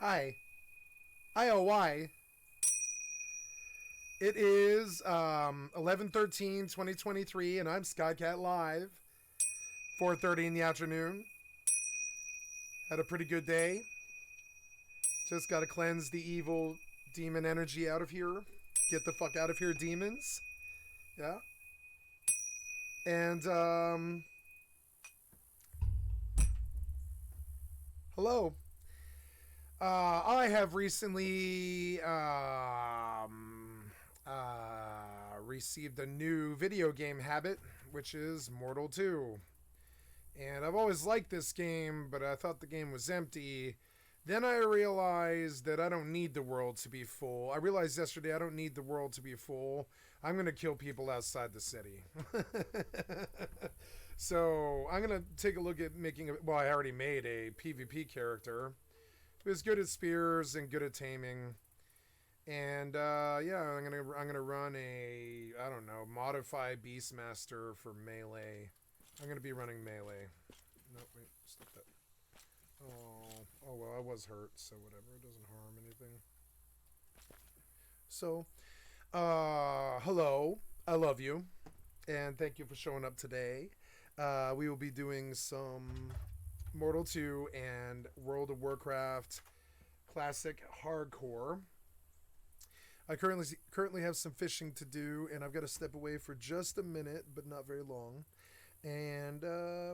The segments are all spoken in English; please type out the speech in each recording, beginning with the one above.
Hi. IOY. It is 11/13/2023, and I'm Skycat Live. 4:30 in the afternoon. Had a pretty good day. Just got to cleanse the evil demon energy out of here. Get the fuck out of here, demons. Yeah. And, hello. I have recently received a new video game habit, which is Mortal 2. And I've always liked this game, but I thought the game was empty. Then I realized that I don't need the world to be full. I realized yesterday I don't need the world to be full. I'm going to kill people outside the city. So I'm going to take a look at making a... Well, I already made a PvP character who's good at spears and good at taming. And yeah, I'm gonna run a, I don't know, modified Beastmaster for melee. I'm gonna be running melee. No, wait, stop that. Oh well, I was hurt, so whatever. It doesn't harm anything. So, hello, I love you, and thank you for showing up today. We will be doing some Mortal 2 and World of Warcraft Classic Hardcore. I currently have some fishing to do, and I've got to step away for just a minute, but not very long. And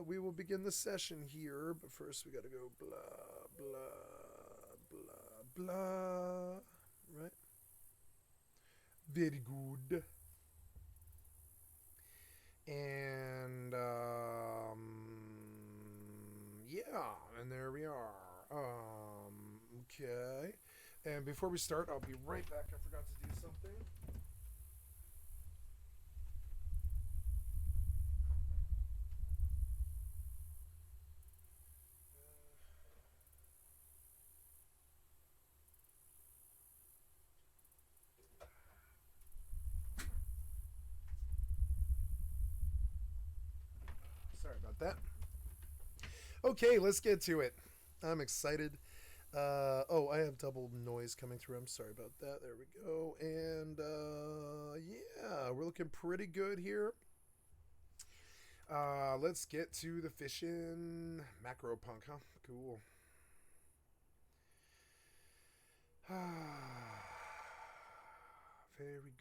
we will begin the session here, but first we got to go blah, blah, blah, blah. Right? Very good. And, yeah, and there we are. Okay. And before we start, I'll be right back. I forgot to do something. Sorry about that. Okay, let's get to it. I'm excited. Oh, I have double noise coming through. I'm sorry about that. There we go. And yeah, we're looking pretty good here. Let's get to the fishing macro punk, huh? Cool. Very good.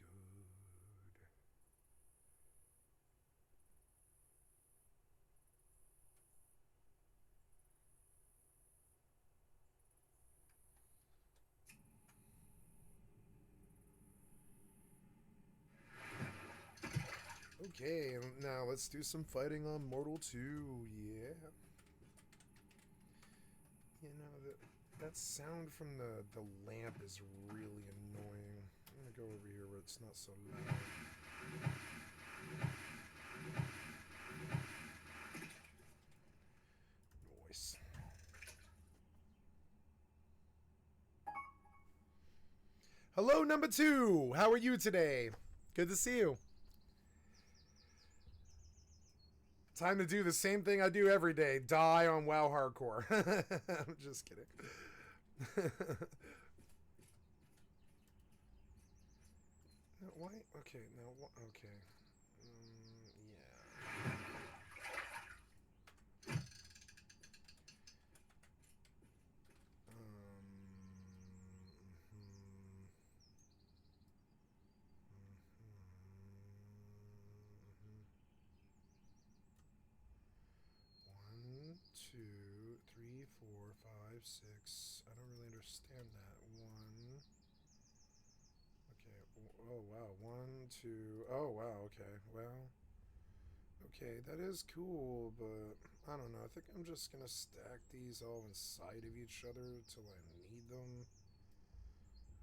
Okay, now let's do some fighting on Mortal 2. Yeah. You know, that sound from the lamp is really annoying. I'm gonna go over here where it's not so loud. Noise. Hello, number 2! How are you today? Good to see you. Time to do the same thing I do every day. Die on WoW Hardcore. I'm just kidding. No, why? Okay, no, okay. Yeah. One, two, three, four, five, six. I don't really understand that. One. Okay. Oh, wow. One, two. Oh, wow. Okay. Well. Okay, that is cool, but I don't know. I think I'm just gonna stack these all inside of each other until I need them.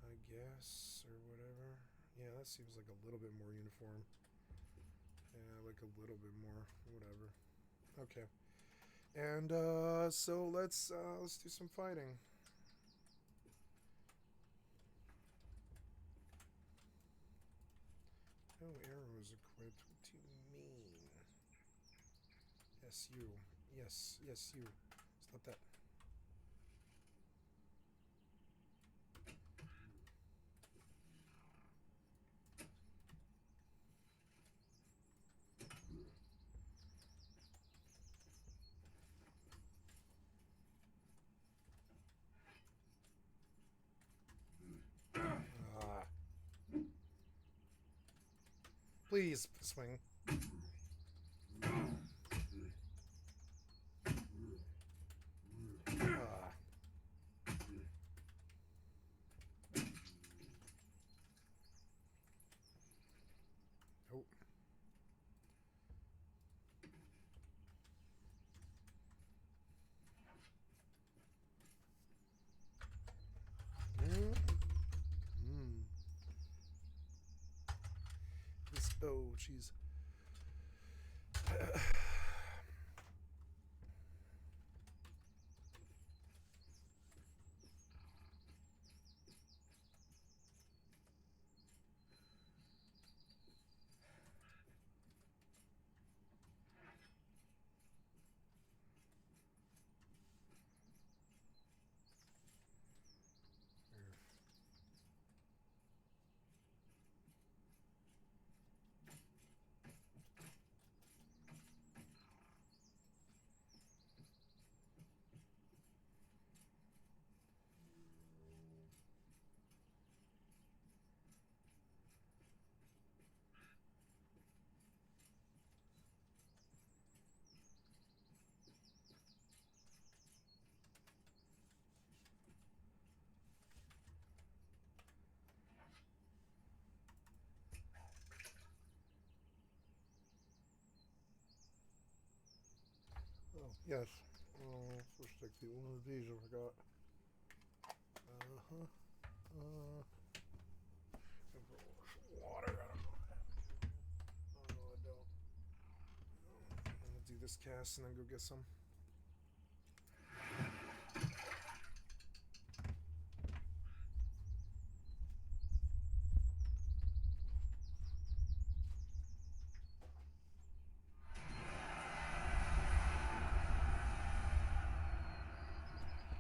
I guess, or whatever. Yeah, that seems like a little bit more uniform. Yeah, like a little bit more. Whatever. Okay. And so let's do some fighting. No arrows equipped. What do you mean? Yes, you. Yes, you. Stop that. Please swing. Oh. Oh, jeez. Oh, yes. Oh, first take one of these, I forgot. Water, I don't know. Oh, no, I don't. I'm gonna do this cast and then go get some.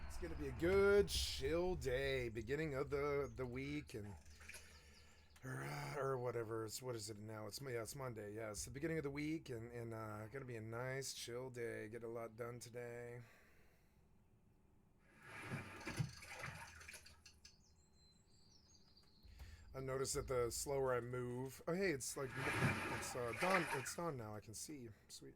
It's gonna be a good chill day, beginning of the week, and or whatever. What is it now? It's Monday. Yeah, it's the beginning of the week, and gonna be a nice chill day. Get a lot done today. I noticed that the slower I move. Oh, hey, it's like it's dawn. It's dawn now. I can see. Sweet.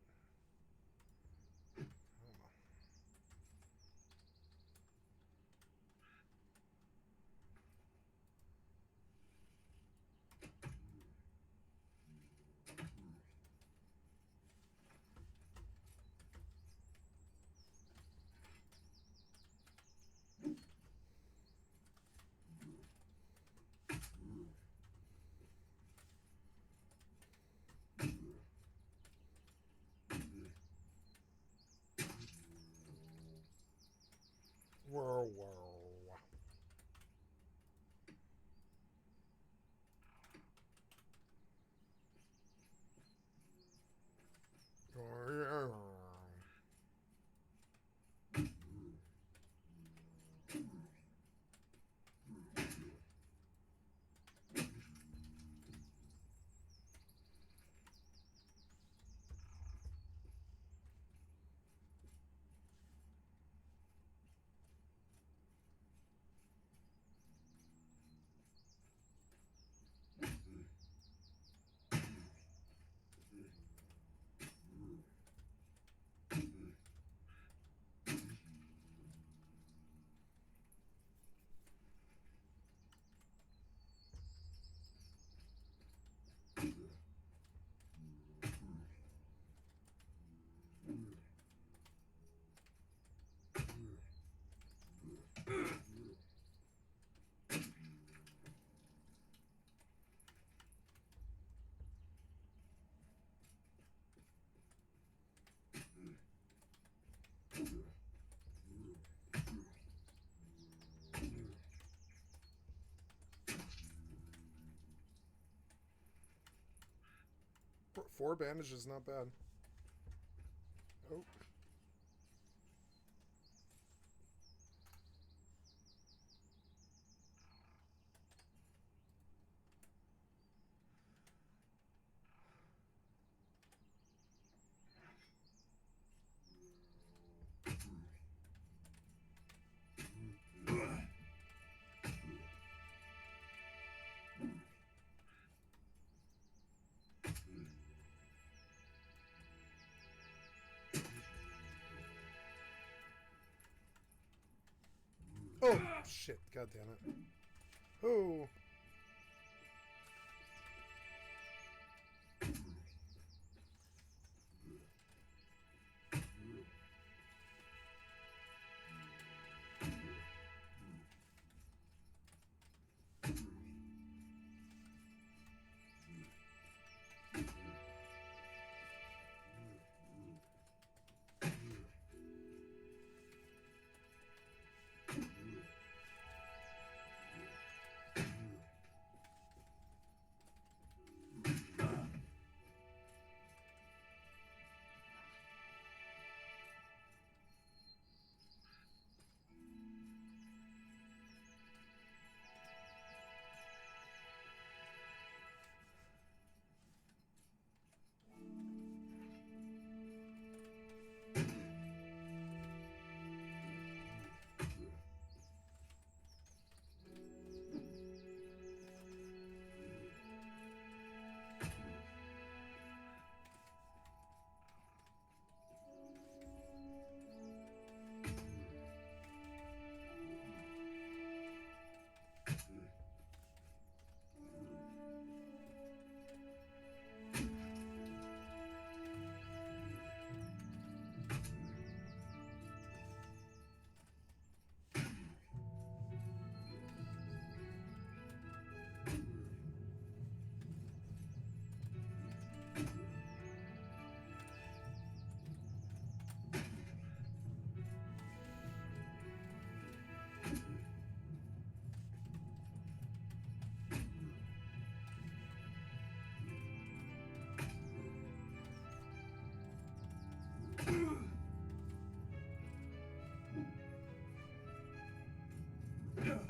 Whoa, whoa. Four bandages, not bad. Oh. Oh, shit. God damn it. Oh.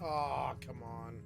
Oh, come on.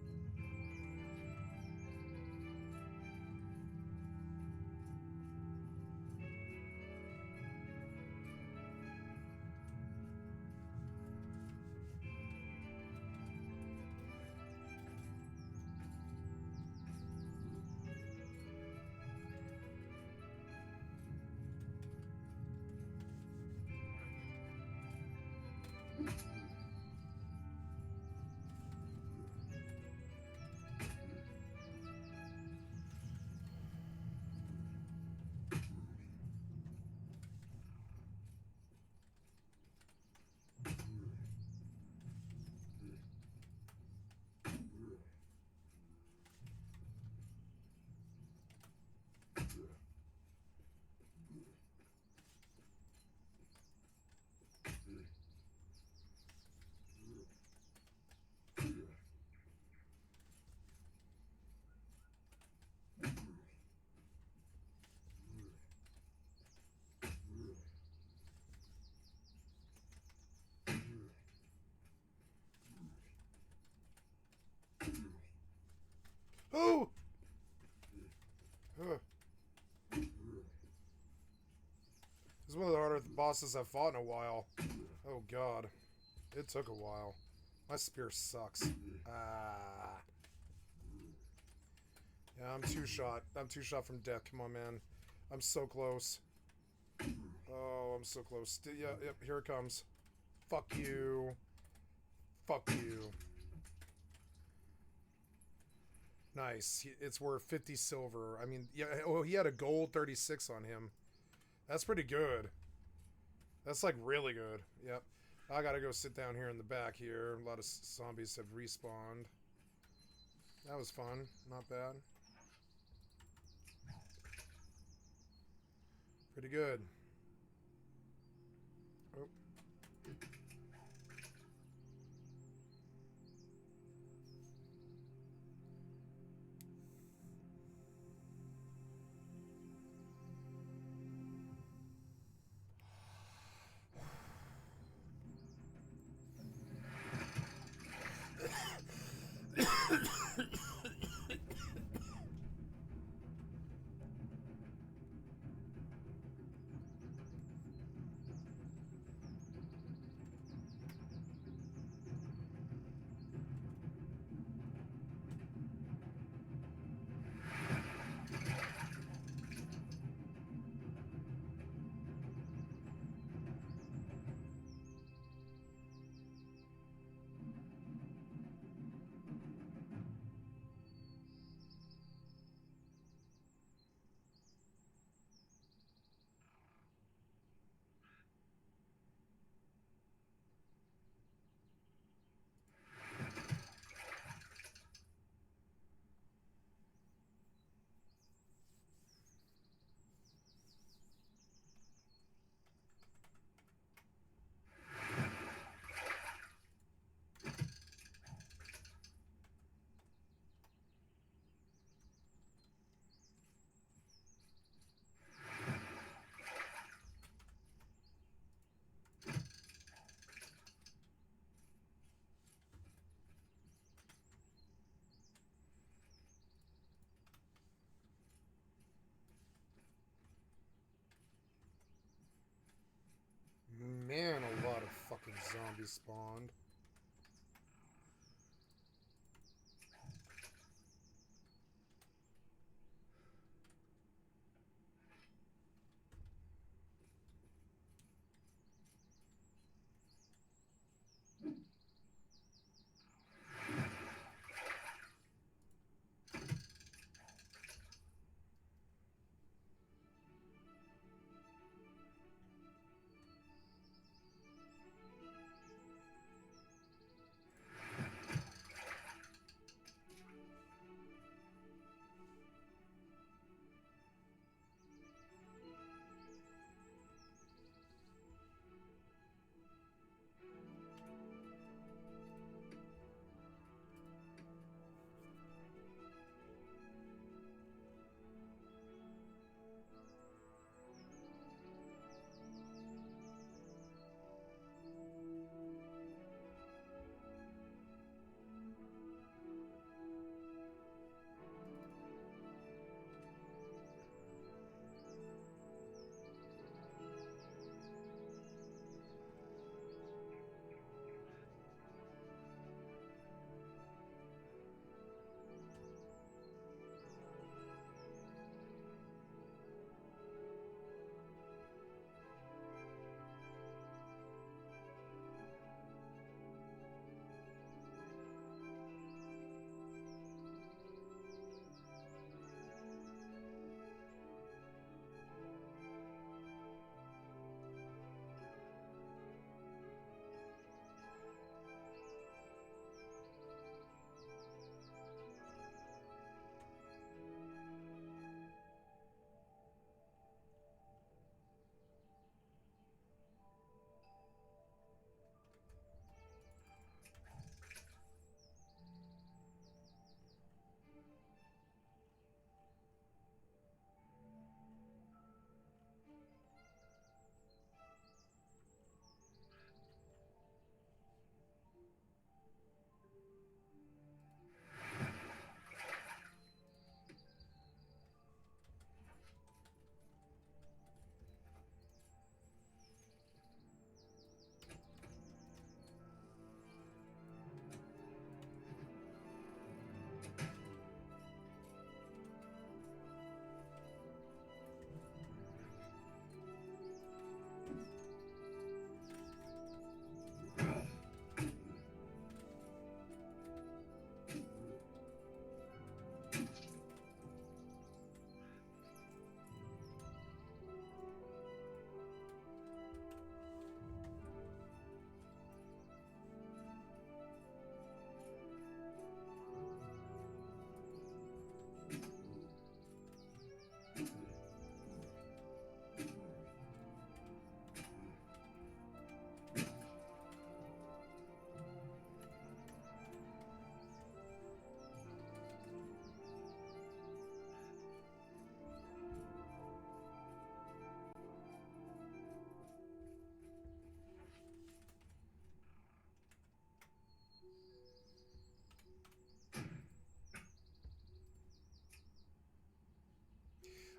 Oh! Ugh. This is one of the harder bosses I've fought in a while. Oh, God. It took a while. My spear sucks. Ah. Yeah, I'm two shot. I'm two shot from death. Come on, man. I'm so close. Oh, I'm so close. Yeah, yep, here it comes. Fuck you. Fuck you. Nice. It's worth 50 silver. I mean, yeah. Oh, he had a gold 36 on him. That's pretty good. That's like really good. Yep. I gotta go sit down here in the back here. A lot of zombies have respawned. That was fun. Not bad. Pretty good. Oh. fucking zombies spawned.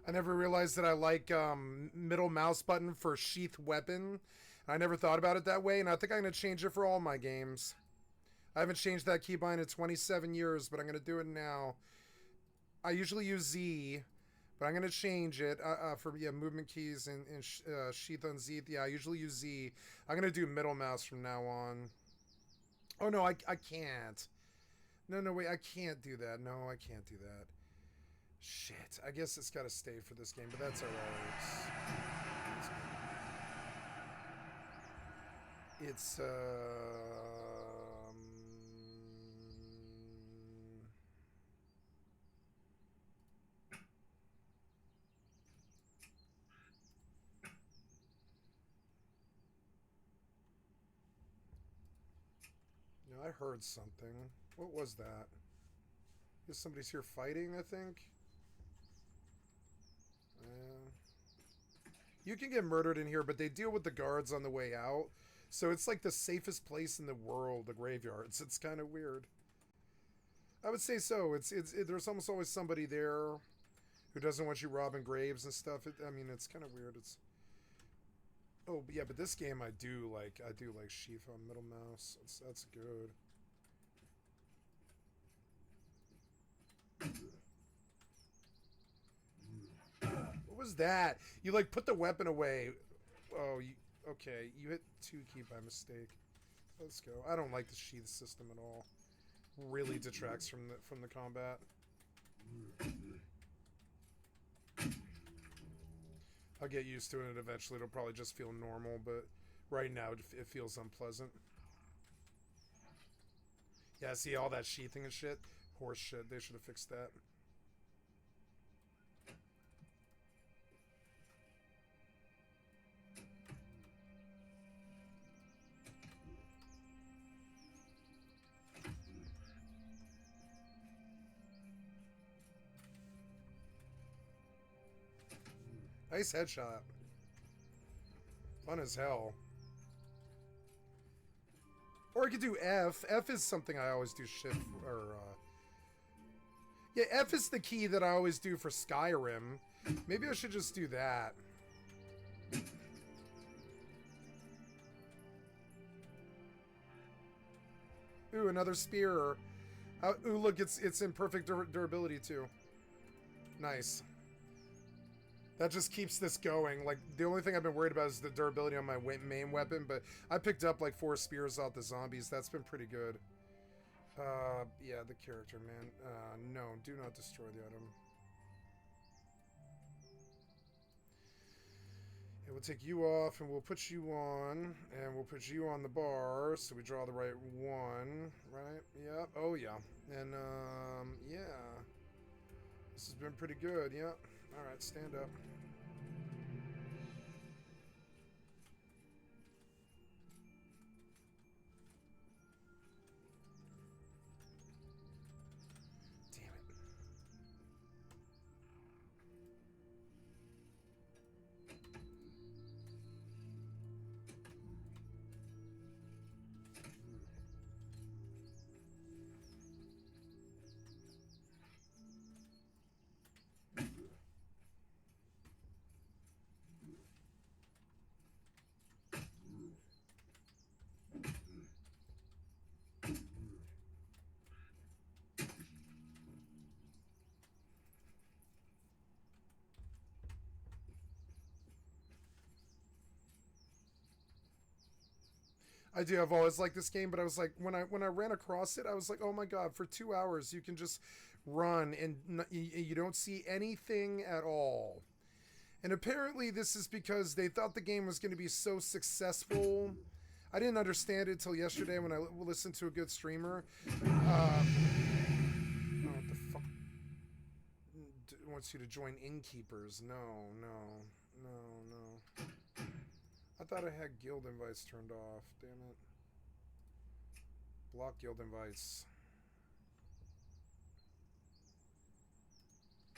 I never realized that I like middle mouse button for sheath weapon. I never thought about it that way, and I think I'm going to change it for all my games. I haven't changed that keybind in 27 years, but I'm going to do it now. I usually use Z, but I'm going to change it for movement keys and sheath on Z. Yeah, I usually use Z. I'm going to do middle mouse from now on. Oh, no, I can't. No, wait, I can't do that. No, I can't do that. Shit, I guess it's got to stay for this game, but that's alright. It's no, I heard something. What was that? Guess somebody's here fighting, I think. You can get murdered in here, but they deal with the guards on the way out. So it's like the safest place in the world, the graveyards. It's kind of weird. I would say so. There's almost always somebody there who doesn't want you robbing graves and stuff. I mean, it's kind of weird. Oh, but yeah, but this game I do like sheath on middle mouse. That's good. What was that? You like put the weapon away. Oh, you okay? You hit 2 key by mistake. Let's go. I don't like the sheath system at all. Really detracts from the combat. I'll get used to it, and eventually it'll probably just feel normal. But right now it feels unpleasant. Yeah, see all that sheathing and shit. Horse shit. They should have fixed that. Nice headshot. Fun as hell. Or I could do F. F is something I always do shift or yeah, F is the key that I always do for Skyrim. Maybe I should just do that. Ooh, another spear. Ooh, look, it's in perfect durability too. Nice. That just keeps this going. Like, the only thing I've been worried about is the durability on my main weapon, but I picked up like 4 spears off the zombies. That's been pretty good. Yeah, the character, man. No, do not destroy the item. Yeah, we'll take you off, and we'll put you on, and we'll put you on the bar, so we draw the right one, right? Yep. Oh, yeah. And, yeah. This has been pretty good, yep. Alright, stand up. Damn it. I do. I've always liked this game, but I was like, when I ran across it, I was like, oh my god! For 2 hours, you can just run and you don't see anything at all. And apparently, this is because they thought the game was going to be so successful. I didn't understand it until yesterday when I listened to a good streamer. Oh, what the fuck? Wants you to join innkeepers? No, no, no, no. I thought I had guild invites turned off. Damn it. Block guild invites.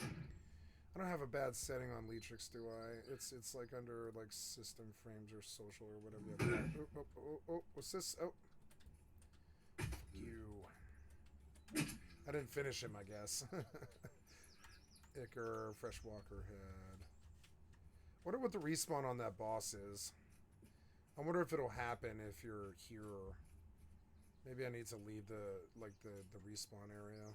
I don't have a bad setting on Leatrix, do I? It's like under like system frames or social or whatever you have. Oh, oh, oh, oh, what's this? Oh. Fuck you. I didn't finish him, I guess. Icker, Freshwalker Head. Wonder what the respawn on that boss is. I wonder if it'll happen if you're here. Maybe I need to leave the respawn area.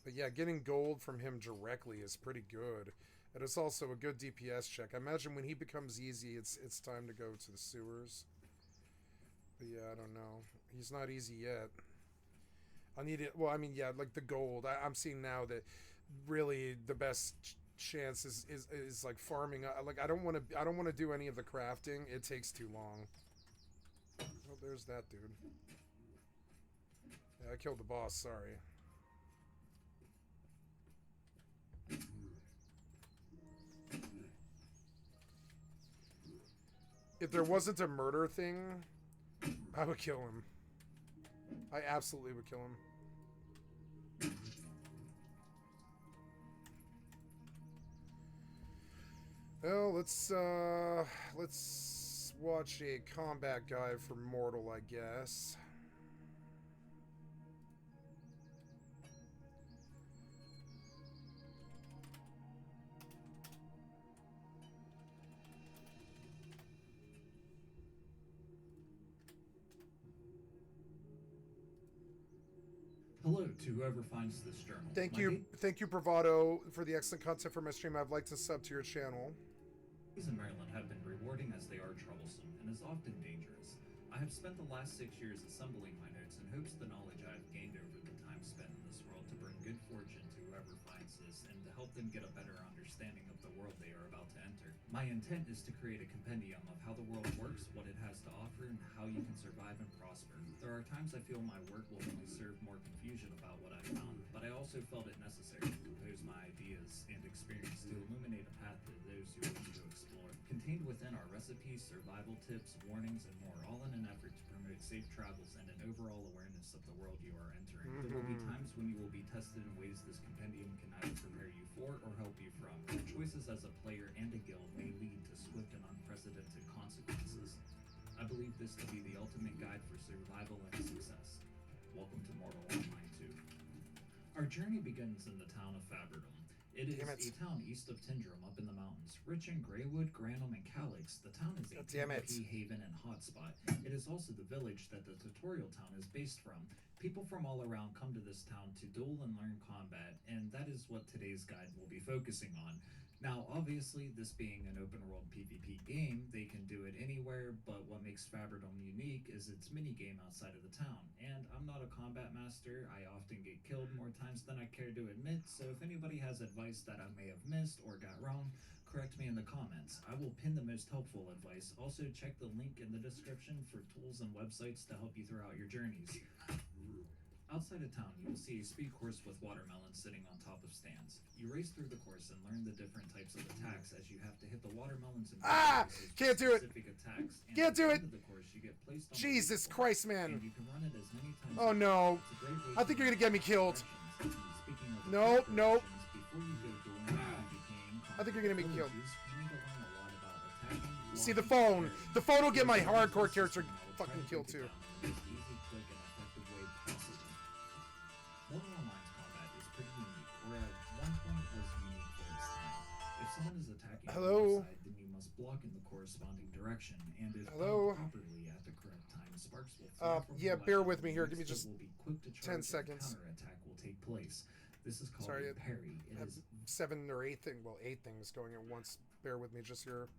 But yeah, getting gold from him directly is pretty good. And it's also a good DPS check. I imagine when he becomes easy, it's time to go to the sewers. But yeah, I don't know. He's not easy yet. I need it. Well, I mean, yeah, like the gold. I'm seeing now that really the best chance is like farming. Like I don't want to do any of the crafting. It takes too long. Oh, there's that dude. Yeah, I killed the boss. Sorry. If there wasn't a murder thing, I would kill him. I absolutely would kill him. Well, let's watch a combat guide for Mortal, I guess. Hello to whoever finds this journal. Thank you, Bravado, for the excellent content for my stream. I'd like to sub to your channel. Days in Maryland have been rewarding as they are troublesome and as often dangerous. I have spent the last 6 years assembling my notes in hopes the knowledge I have gained over the time spent in this world to bring good fortune to whoever finds this and to help them get a better understanding of the world they are about to enter. My intent is to create a compendium of how the world works, what it has to offer, and how you can survive and prosper. There are times I feel my work will only serve more confusion about what I found, but I also felt it necessary to compose my ideas and experience to illuminate a path to those who wish to explore. Contained within are recipes, survival tips, warnings, and more, all in an effort to promote safe travels and an overall awareness of the world you are entering. There will be times when you will be tested in ways this compendium can either prepare you for or help you from. Your choices as a player and a guild may lead to swift and unprecedented consequences. I believe this to be the ultimate guide for survival and success. Welcome to Mortal Online 2. Our journey begins in the town of Faberdom. It Damn is it. a town east of Tyndrum up in the mountains. Rich in Greywood, Granum, and Calyx, the town is a God damn it. PvP haven and hotspot. It is also the village that the tutorial town is based from. People from all around come to this town to duel and learn combat, and that is what today's guide will be focusing on. Now, obviously, this being an open world PvP game, they can do it anywhere, but what makes Faberdom unique is its minigame outside of the town. And I'm not a combat master, I often get killed more times than I care to admit, so if anybody has advice that I may have missed or got wrong, correct me in the comments. I will pin the most helpful advice. Also, check the link in the description for tools and websites to help you throughout your journeys. Outside of town, you will see a speed course with watermelons sitting on top of stands. You race through the course and learn the different types of attacks as you have to hit the watermelons and Can't do it. specific attacks. And Can't at the do it. end of the course, you get placed on Jesus the Christ, and man. you can run it as many times Oh as no. it's a great way I think you're gonna get me killed. Speaking of Nope, nope. before you go dueling I think you're gonna be killed. you need to learn a lot about attacking. See the phone. The phone will get my hardcore character fucking killed too. Easy, quick, and effective way possible. Mortal Online's combat is pretty unique, where at one point was unique for its time. If someone is attacking Hello? on your side, then you must block in the corresponding direction, and if Hello? done properly at the correct time, sparks will fly from Yeah, the bear weapon, with me here. and Give me next just it will be quick to 10 charge, seconds. and counterattack will take place. This is called Sorry, a parry. It I have is 7 or 8 things. Well, 8 things going at once. Bear with me just here.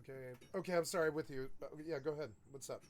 Okay. Okay, I'm sorry with you. Yeah, go ahead. What's up?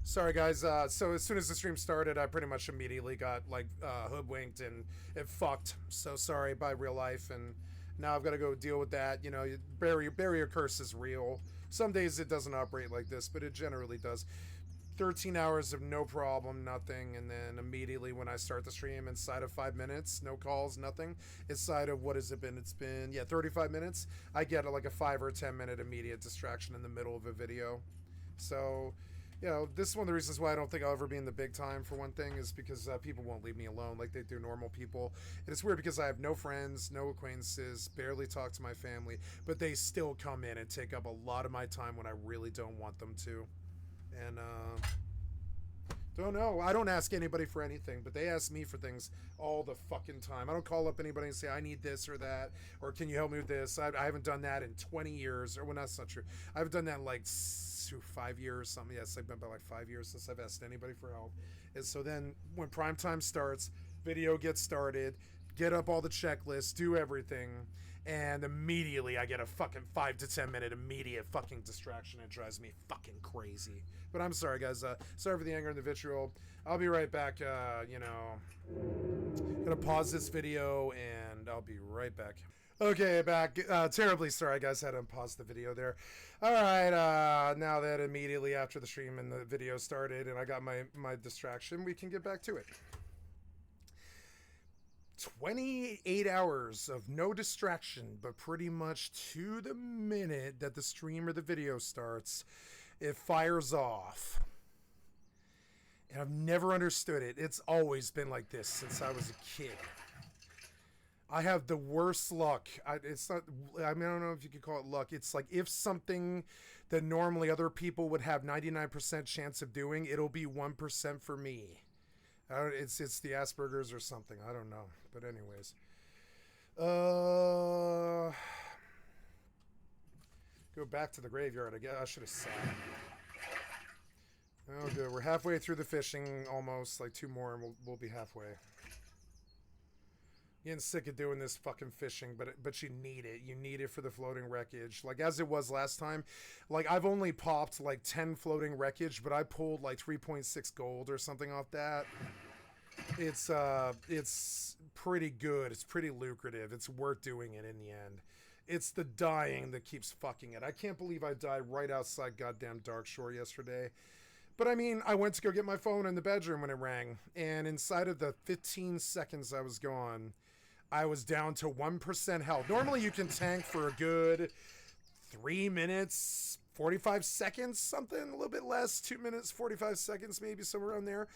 Sorry, guys. So as soon as the stream started, I pretty much immediately got like hoodwinked and it fucked. So sorry, by real life, and now I've got to go deal with that. You know, barrier curse is real. Some days it doesn't operate like this, but it generally does. 13 hours of no problem, nothing, and then immediately when I start the stream, inside of 5 minutes, no calls, nothing, inside of, what has it been? It's been, 35 minutes, I get like a 5 or 10 minute immediate distraction in the middle of a video. So, this is one of the reasons why I don't think I'll ever be in the big time, for one thing, is because people won't leave me alone like they do normal people. And it's weird because I have no friends, no acquaintances, barely talk to my family, but they still come in and take up a lot of my time when I really don't want them to. And, don't know. I don't ask anybody for anything, but they ask me for things all the fucking time. I don't call up anybody and say, I need this or that, or can you help me with this? I haven't done that in 20 years, or well, that's not true. I haven't done that in like 5 years, something. Yes, I've been about like 5 years since I've asked anybody for help. And so then when prime time starts, video gets started, get up all the checklists, do everything, and immediately I get a fucking 5 to 10 minute immediate fucking distraction. It drives me fucking crazy. But I'm sorry, guys. Sorry for the anger and the vitriol. I'll be right back. Gonna pause this video and I'll be right back. Okay, back. Terribly sorry, guys. Had to pause the video there. All right. Now that immediately after the stream and the video started and I got my distraction, we can get back to it. 28 hours of no distraction, but pretty much to the minute that the stream or the video starts, it fires off. And I've never understood it. It's always been like this since I was a kid. I have the worst luck. I don't know if you could call it luck. It's like if something that normally other people would have 99% chance of doing, it'll be 1% for me. It's the Asperger's or something. I don't know. But anyways. Go back to the graveyard. I guess I should have sat. Oh, good. We're halfway through the fishing, almost. Like 2 more, and we'll be halfway. Getting sick of doing this fucking fishing, but you need it. You need it for the floating wreckage. Like, as it was last time, like, I've only popped, like, 10 floating wreckage, but I pulled, like, 3.6 gold or something off that. It's pretty good. It's pretty lucrative. It's worth doing it in the end. It's the dying that keeps fucking it. I can't believe I died right outside goddamn Darkshore yesterday. But I mean, I went to go get my phone in the bedroom when it rang, and inside of the 15 seconds I was gone, I was down to 1% health. Normally you can tank for a good 3 minutes, 45 seconds, something, a little bit less, 2 minutes, 45 seconds, maybe somewhere around there.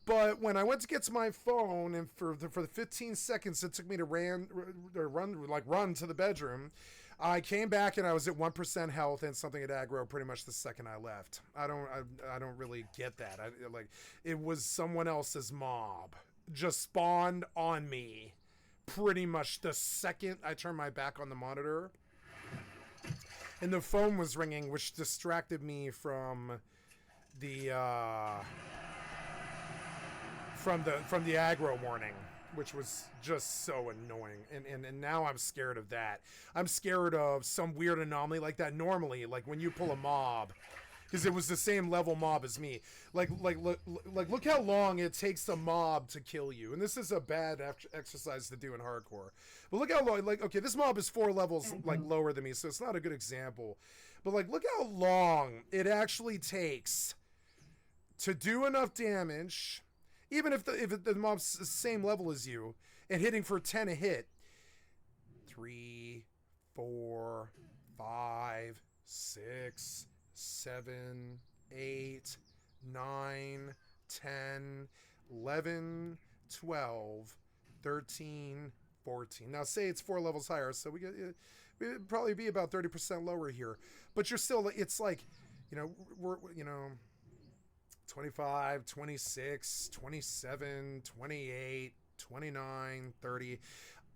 But when I went to get to my phone, and for the 15 seconds it took me to run to the bedroom, I came back and I was at 1% health and something at aggro pretty much the second I left. I don't really get that. It was someone else's mob just spawned on me pretty much the second I turned my back on the monitor. And the phone was ringing, which distracted me from the aggro warning, which was just so annoying. And now I'm scared of that. I'm scared of some weird anomaly like that. Normally, like when you pull a mob, because it was the same level mob as me. Look how long it takes a mob to kill you. And this is a bad exercise to do in hardcore. But look how long, okay, this mob is 4 levels lower than me, so it's not a good example. But look how long it actually takes to do enough damage, even if the mob's the same level as you, and hitting for 10 a hit. 3, 4, 5, 6, 7, 8, 9, 10, 11, 12, 13, 14. Now say it's 4 levels higher, so we'd probably be about 30% lower here. But you're still, it's like, we're 25, 26, 27, 28, 29, 30.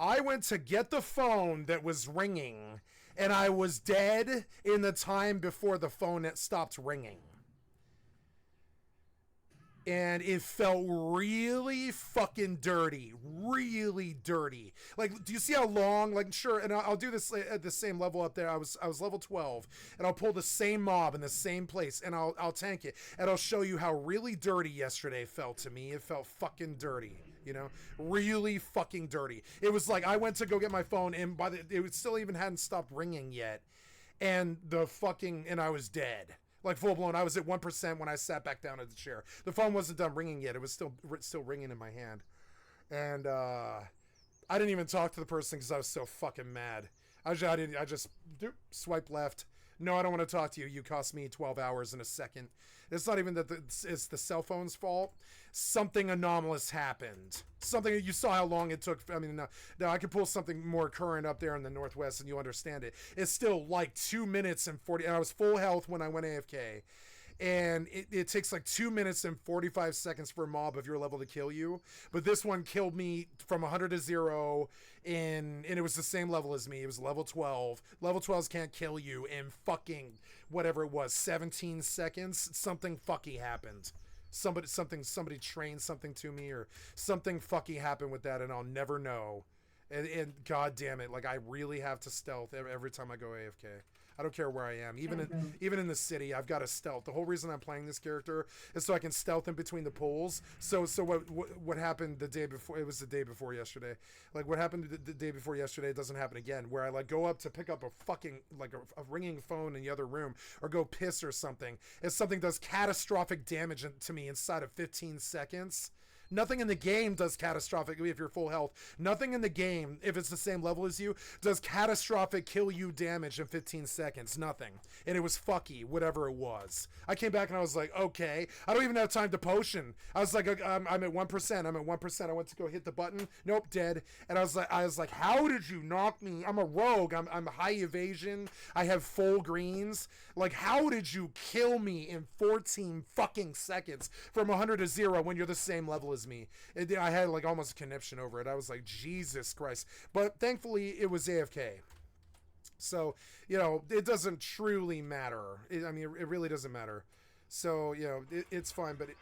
I went to get the phone that was ringing, and I was dead in the time before the phone that stopped ringing. And it felt really fucking dirty. Really dirty. Do you see how long? Sure, and I'll do this at the same level up there. I was level 12, and I'll pull the same mob in the same place, and I'll tank it. And I'll show you how really dirty yesterday felt to me. It felt fucking dirty. Really fucking dirty. It was like I went to go get my phone, and it still even hadn't stopped ringing yet. And I was dead. Like full blown. I was at 1% when I sat back down at the chair. The phone wasn't done ringing yet. It was still ringing in my hand. And I didn't even talk to the person because I was so fucking mad. I just swipe left. No, I don't want to talk to you. You cost me 12 hours in a second. It's not even that it's the cell phone's fault. Something anomalous happened. Something, you saw how long it took. I mean, now I could pull something more current up there in the Northwest and you understand it. It's still like 2 minutes and 40. And I was full health when I went AFK. And it takes like 2 minutes and 45 seconds for a mob of your level to kill you. But this one killed me from 100 to 0, and it was the same level as me. It was level 12. Level 12s can't kill you in fucking whatever it was, 17 seconds. Something fucky happened. Somebody trained something to me, or something fucky happened with that, and I'll never know. And god damn it, like I really have to stealth every time I go AFK. I don't care where I am. Even in the city, I've got to stealth. The whole reason I'm playing this character is so I can stealth in between the pools. So what happened the day before? It was the day before yesterday. Like what happened the day before yesterday doesn't happen again. Where I like go up to pick up a fucking like a ringing phone in the other room, or go piss or something. If something does catastrophic damage to me inside of 15 seconds. Nothing in the game does catastrophic if you're full health. Nothing in the game, if it's the same level as you, does catastrophic kill you damage in 15 seconds. Nothing. And it was fucky, whatever it was. I came back and I was like, okay. I don't even have time to potion. I was like, I'm at 1%. I'm at 1%. I went to go hit the button. Nope, dead. And I was like, how did you knock me? I'm a rogue. I'm high evasion. I have full greens. Like, how did you kill me in 14 fucking seconds from 100 to 0 when you're the same level as me? I had like almost a conniption over it. I was like, Jesus Christ. But thankfully it was AFK. So, you know, it doesn't truly matter. It really doesn't matter. So, you know, it's fine, but God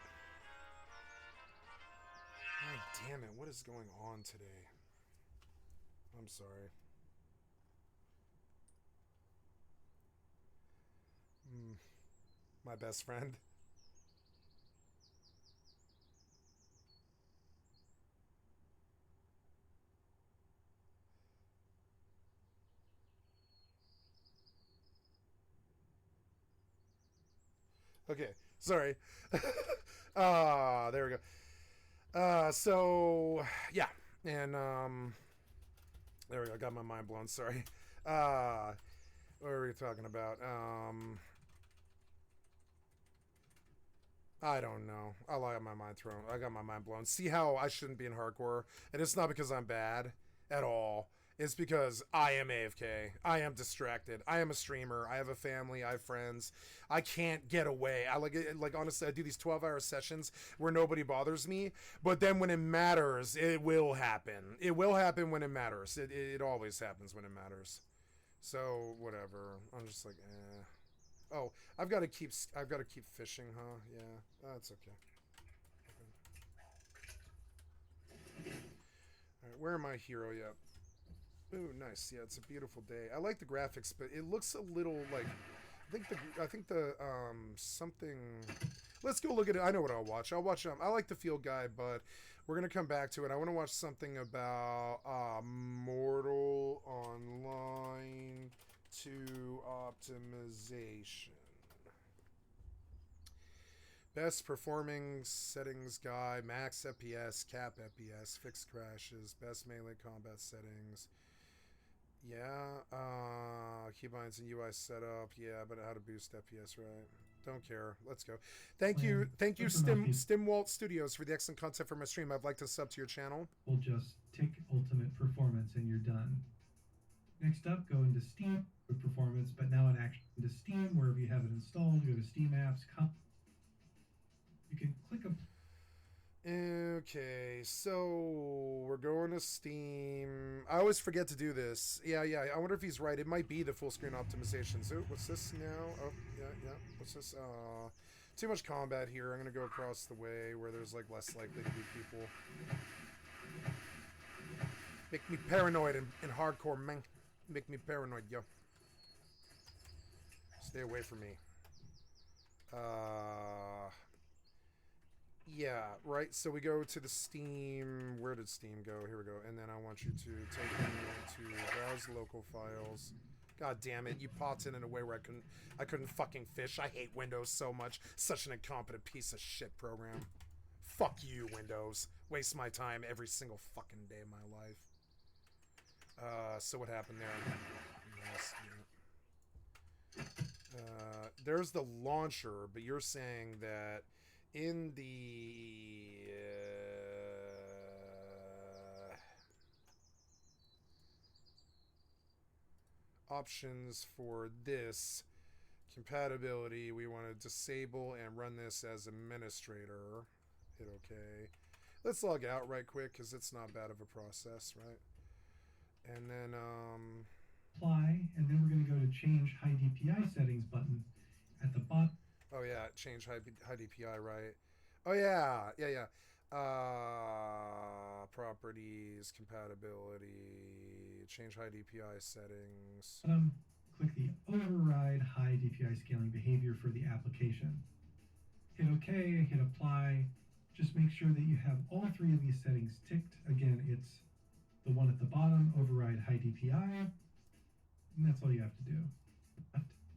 damn it, what is going on today? I'm sorry. My best friend. Okay, sorry. There we go. So yeah, and there we go. Got my mind blown. Sorry. What were we talking about? I don't know. I got my mind thrown. I got my mind blown. See how I shouldn't be in hardcore, and it's not because I'm bad at all. It's because I am AFK. I am distracted. I am a streamer. I have a family. I have friends. I can't get away. I like honestly, I do these 12-hour sessions where nobody bothers me. But then when it matters, it will happen. It will happen when it matters. It always happens when it matters. So whatever. I'm just like, eh. Oh, I've got to keep fishing, huh? Yeah, that's okay. All right, where am I, hero? Yet? Ooh, nice. Yeah, it's a beautiful day. I like the graphics, but it looks a little like I think the something. Let's go look at it. I know what I'll watch. I'll watch. I like the Field Guide, but we're gonna come back to it. I want to watch something about Mortal Online 2 optimization. Best performing settings guide, max FPS, cap FPS, fixed crashes, best melee combat settings. Yeah, keybinds and UI setup. Yeah, but how to boost FPS, right? Don't care. Let's go. Thank you, Stimwalt Studios for the excellent content for my stream. I'd like to sub to your channel. We'll just tick ultimate performance and you're done. Next up, go into Steam with performance, but now it actually into Steam wherever you have it installed. Go to Steam apps. You can click a. Okay, so we're going to Steam. I always forget to do this. Yeah. I wonder if he's right. It might be the full screen optimization. So what's this now? Oh, yeah. What's this? Too much combat here. I'm gonna go across the way where there's like less likely to be people. Make me paranoid in hardcore, man. Make me paranoid, yo. Stay away from me. Yeah, right, so we go to the Steam, where did Steam go? Here we go, and then I want you to take me to browse local files. God damn it! You popped in a way where I couldn't fucking fish. I hate Windows so much. Such an incompetent piece of shit program. Fuck you, Windows. Waste my time every single fucking day of my life. So what happened there? Yes, yeah. There's the launcher, but you're saying that in the options for this compatibility, we want to disable and run this as administrator. Hit OK. Let's log out right quick because it's not bad of a process, right? And then apply, and then we're going to go to change high DPI settings button at the bottom. Oh yeah, change high DPI, right? Oh yeah, yeah. Properties, compatibility, change high DPI settings. Click the override high DPI scaling behavior for the application. Hit OK, hit apply. Just make sure that you have all three of these settings ticked. Again, it's the one at the bottom, override high DPI, and that's all you have to do.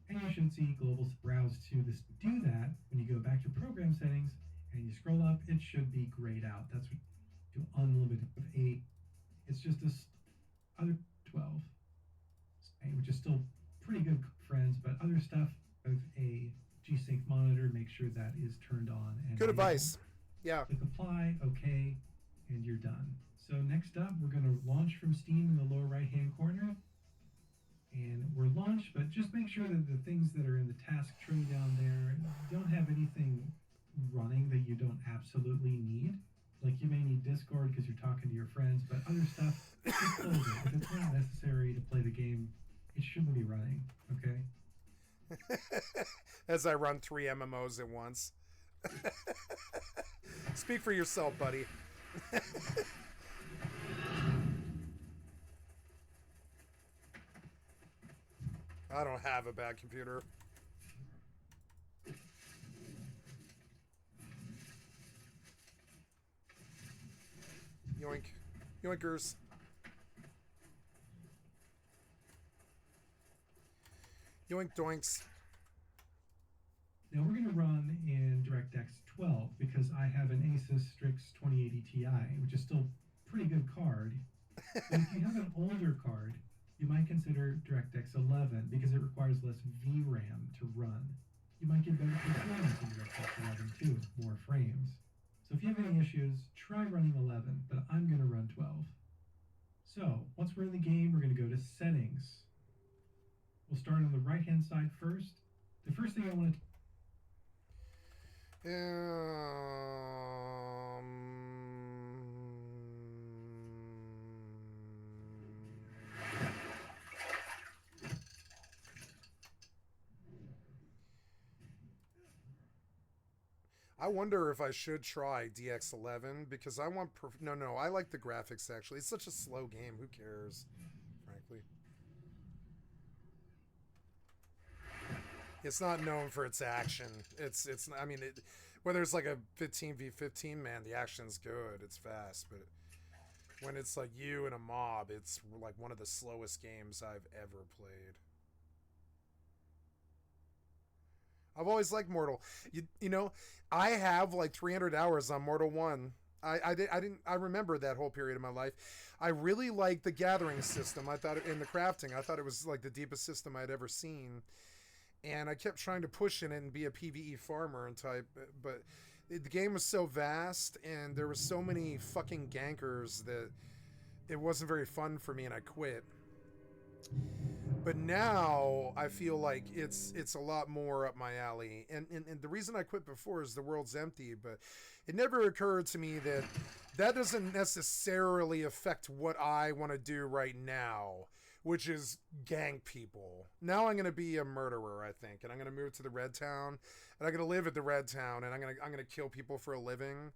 And you should see global browse to this. Do that when you go back to program settings and you scroll up, it should be grayed out. That's what you do, unlimited with 8. It's just this other 12, which is still pretty good, friends, but other stuff with a G-Sync monitor, make sure that is turned on. And good advice. Yeah. Click apply, OK, and you're done. So next up, we're going to launch from Steam in the lower right-hand corner. And we're launched, but just make sure that the things that are in the task tray down there don't have anything running that you don't absolutely need. Like you may need Discord because you're talking to your friends, but other stuff, just close it. If it's not necessary to play the game, it shouldn't be running, okay? As I run 3 MMOs at once. Speak for yourself, buddy. I don't have a bad computer. Yoink. Yoinkers. Yoink doinks. Now we're going to run in DirectX 12 because I have an Asus Strix 2080 Ti, which is still a pretty good card. But if you have an older card, you might consider DirectX 11 because it requires less VRAM to run. You might get better performance in DirectX 11 too, more frames. So if you have any issues, try running 11, but I'm going to run 12. So once we're in the game, we're going to go to settings. We'll start on the right-hand side first. The first thing I want to I wonder if I should try DX11 because I want... No, I like the graphics, actually. It's such a slow game. Who cares, frankly? It's not known for its action. It's I mean, whether it's like a 15v15, man, the action's good. It's fast, but when it's like you and a mob, it's like one of the slowest games I've ever played. I've always liked Mortal. You know, I have like 300 hours on Mortal 1. I remember that whole period of my life. I really liked the gathering system. I thought in the crafting, I thought it was like the deepest system I'd ever seen. And I kept trying to push in it and be a PvE farmer and type, but the game was so vast and there were so many fucking gankers that it wasn't very fun for me and I quit. But now I feel like it's a lot more up my alley. And the reason I quit before is the world's empty, but it never occurred to me that that doesn't necessarily affect what I want to do right now, which is gank people. Now I'm going to be a murderer, I think, and I'm going to move to the Red Town, and I'm going to live at the Red Town, and I'm going to kill people for a living,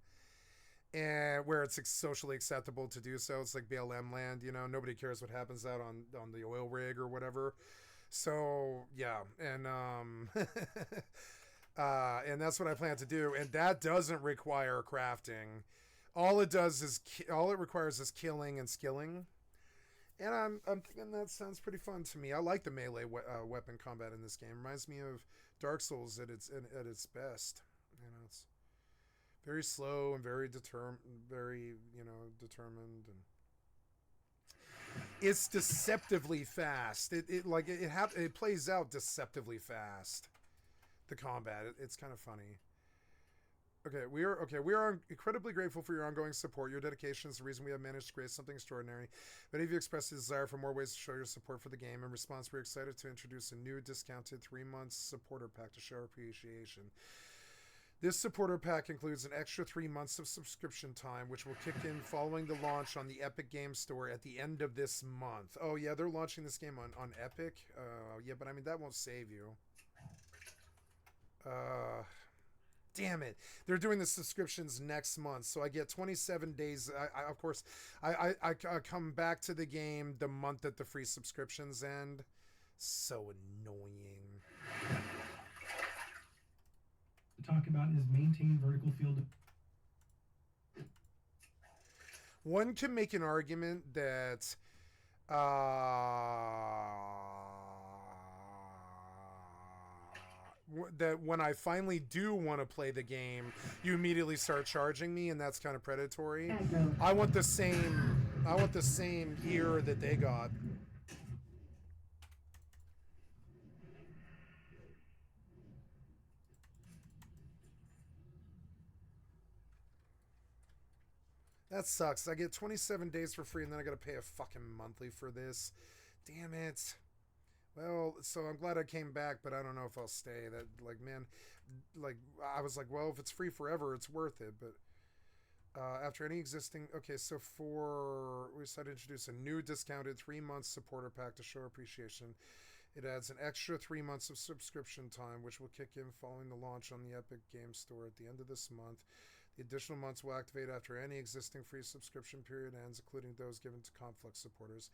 and where it's socially acceptable to do so. It's like BLM land, you know. Nobody cares what happens out on the oil rig or whatever. So yeah, and and that's what I plan to do, and that doesn't require crafting. All it requires is killing and skilling. And I'm thinking that sounds pretty fun to me. I like the melee weapon combat in this game. Reminds me of Dark Souls at its best. You know, it's very slow and very determined, and it's deceptively fast. It plays out deceptively fast. The combat, it's kind of funny. We are incredibly grateful for your ongoing support. Your dedication is the reason we have managed to create something extraordinary. Many of you expressed a desire for more ways to show your support for the game. In response, we're excited to introduce a new discounted 3-month supporter pack to show our appreciation. This supporter pack includes an extra 3 months of subscription time, which will kick in following the launch on the Epic Game Store at the end of this month. Oh yeah, they're launching this game on Epic. Yeah, but I mean that won't save you. Damn it, they're doing the subscriptions next month, so I get 27 days. Of course I come back to the game the month that the free subscriptions end. So annoying. To talk about is maintain vertical field. One can make an argument that that when I finally do want to play the game, you immediately start charging me, and that's kind of predatory. I want the same gear that they got. That sucks. I get 27 days for free, and then I gotta pay a fucking monthly for this. Damn it. Well, so I'm glad I came back, but I don't know if I'll stay. That, like, man, like, I was like, well, if it's free forever, it's worth it. But after any existing, okay, so we decided to introduce a new discounted 3-month supporter pack to show appreciation. It adds an extra 3 months of subscription time, which will kick in following the launch on the Epic Game Store at the end of this month. The additional months will activate after any existing free subscription period ends, including those given to Conflict supporters.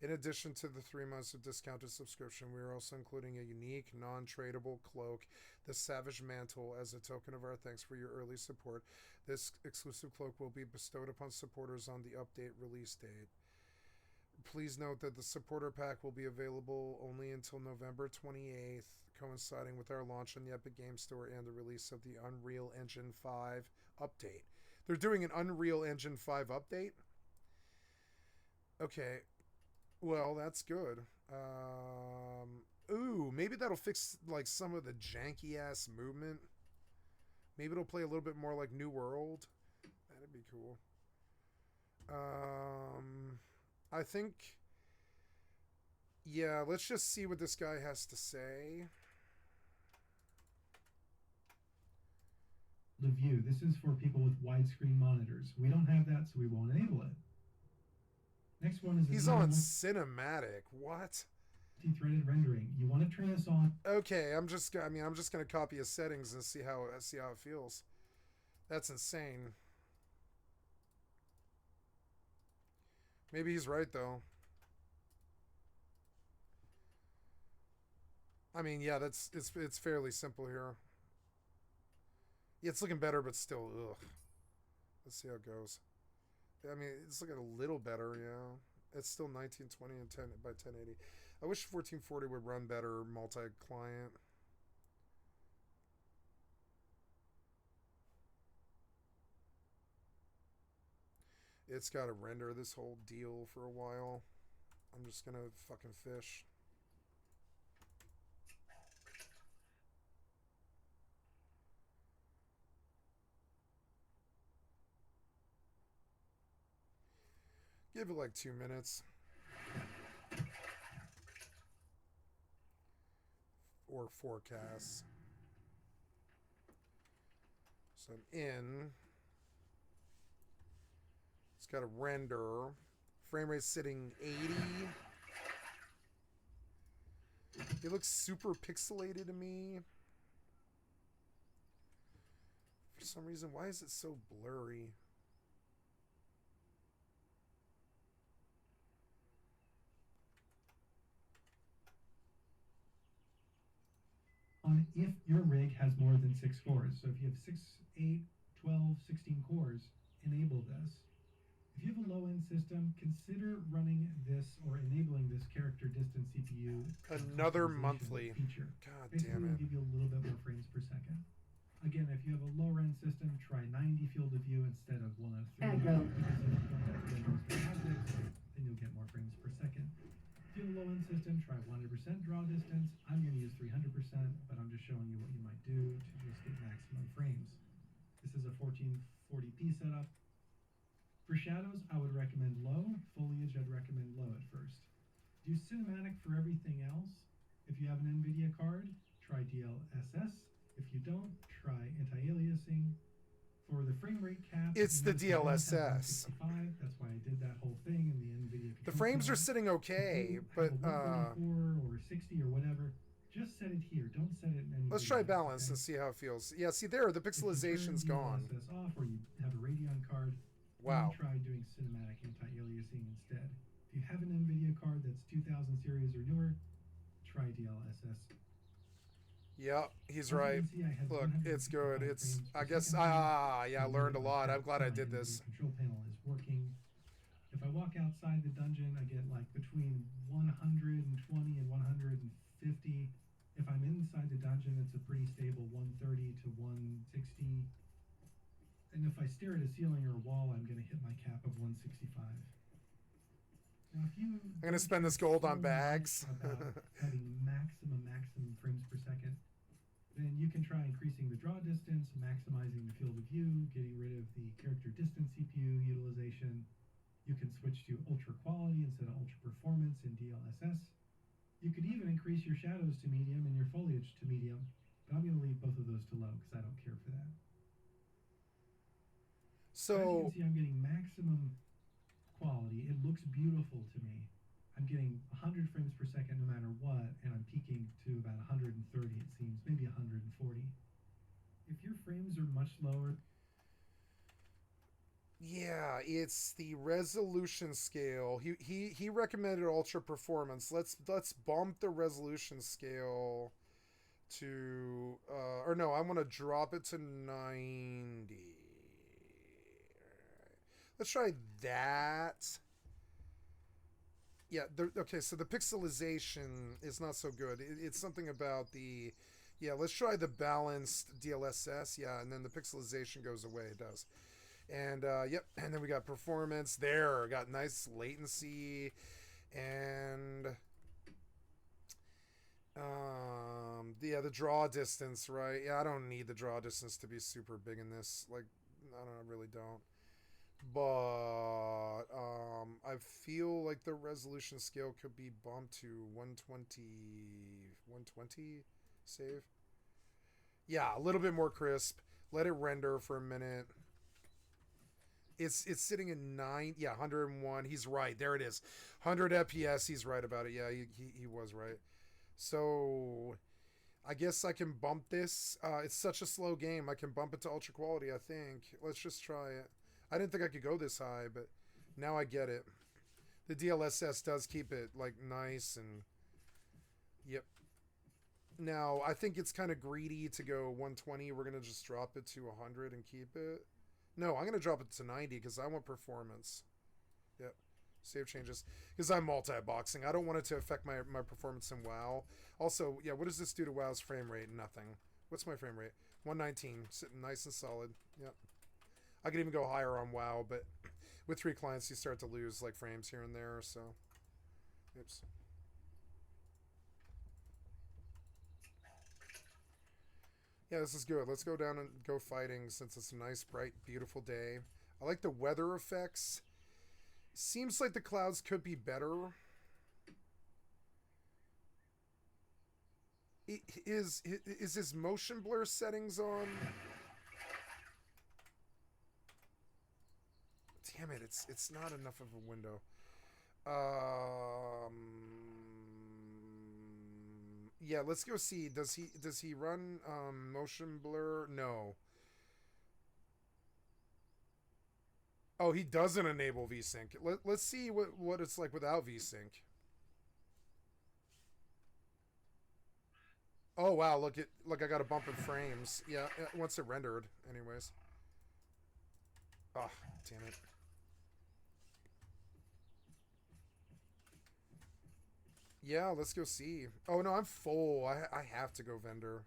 In addition to the 3 months of discounted subscription, we are also including a unique, non-tradable cloak, the Savage Mantle, as a token of our thanks for your early support. This exclusive cloak will be bestowed upon supporters on the update release date. Please note that the supporter pack will be available only until November 28th, coinciding with our launch on the Epic Game Store and the release of the Unreal Engine 5 update. They're doing an Unreal Engine 5 update? Okay. Well, that's good. Ooh, maybe that'll fix like some of the janky-ass movement. Maybe it'll play a little bit more like New World. That'd be cool. I think... Yeah, let's just see what this guy has to say. The view. This is for people with widescreen monitors. We don't have that, so we won't enable it. Next one is... He's on cinematic. What? Multi-threaded rendering. You want to turn this on? Okay, I'm just gonna copy his settings and see how it feels. That's insane. Maybe he's right though. I mean, yeah, it's fairly simple here. Yeah, it's looking better, but still, ugh. Let's see how it goes. I mean, it's looking a little better, yeah. It's still 1920 and 10 by 1080. I wish 1440 would run better multi-client. It's got to render this whole deal for a while. I'm just gonna fucking fish. Give it like 2 minutes. Or forecasts. So I'm in. It's got a render. Frame rate sitting 80. It looks super pixelated to me. For some reason, why is it so blurry? If your rig has more than 6 cores. So if you have 6, 8, 12, 16 cores, enable this. If you have a low low-end system, consider running this or enabling this character distance CPU Another customization monthly. feature. God Basically, damn it'll it. give you a little bit more frames per second. Again, if you have a lower-end system, try 90 field of view instead of 103. Aggro. Because if you don't have to most of the objects, then you'll get more frames per second. If you have a low-end system, try 100% draw distance. I'm going to use 300%, but I'm just showing you what you might do to just get maximum frames. This is a 1440p setup. For shadows, I would recommend low. Foliage, I'd recommend low at first. Do cinematic for everything else. If you have an NVIDIA card, try DLSS. If you don't, try anti-aliasing. For the frame rate cap, It's the DLSS. That's why I did that whole thing in the NVIDIA control The frames are panel. sitting okay, but 144 or 60 or whatever. Just set it here. Don't set it in any. let's try balance and see how it feels. Yeah, see there, the pixelization's gone. DLSS off, or you have a Radeon card. Wow. Try doing cinematic anti-aliasing instead. If you have an NVIDIA card that's 2000 series or newer, try DLSS. Yeah, he's As you right. can see, I had Look, it's 155 good. It's, frames per I guess, second here. yeah, I learned a lot. I'm glad I did this. The control panel is working. If I walk outside the dungeon, I get like between 120 and 150. If I'm inside the dungeon, it's a pretty stable 130 to 160. And if I stare at a ceiling or a wall, I'm going to hit my cap of 165. Now, if you I'm gonna spend this gold on bags. about having maximum frames per second, then you can try increasing the draw distance, maximizing the field of view, getting rid of the character distance CPU utilization. You can switch to ultra quality instead of ultra performance in DLSS. You could even increase your shadows to medium and your foliage to medium, but I'm going to leave both of those to low because I don't care for that. So, as you can see, I'm getting maximum quality. It looks beautiful to me. I'm getting 100 frames per second no matter what, and I'm peaking to about 130, it seems, maybe 140. If your frames are much lower, yeah, it's the resolution scale. He recommended ultra performance. Let's bump the resolution scale to or no, I want to drop it to 90. Let's try that. Yeah, okay, so the pixelization is not so good. It's something about the... Yeah, let's try the balanced DLSS. Yeah, and then the pixelization goes away. It does. And, yep, and then we got performance. There, got nice latency. And... yeah, the draw distance, right? Yeah, I don't need the draw distance to be super big in this. Like, I really don't. But I feel like the resolution scale could be bumped to 120 save. Yeah, a little bit more crisp. Let it render for a minute. It's sitting in 101. He's right. There it is. 100 FPS. He's right about it. Yeah, he was right. So I guess I can bump this. It's such a slow game. I can bump it to ultra quality, I think. Let's just try it. I didn't think I could go this high, but now I get it. The DLSS does keep it, like, nice and... Yep. Now, I think it's kind of greedy to go 120. We're going to just drop it to 100 and keep it. No, I'm going to drop it to 90 because I want performance. Yep. Save changes. Because I'm multi-boxing. I don't want it to affect my performance in WoW. Also, yeah, what does this do to WoW's frame rate? Nothing. What's my frame rate? 119. Sitting nice and solid. Yep. I could even go higher on WoW, but with 3 clients, you start to lose like frames here and there, so. Oops. Yeah, this is good. Let's go down and go fighting since it's a nice, bright, beautiful day. I like the weather effects. Seems like the clouds could be better. Is his motion blur settings on? Damn it, it's not enough of a window. Yeah, let's go see. Does he run motion blur? No. Oh, he doesn't enable VSync. Let's see what it's like without VSync. Oh wow, look I got a bump in frames. Yeah, once it rendered anyways. Oh, damn it. Yeah, let's go see. Oh no, I'm full. I have to go vendor.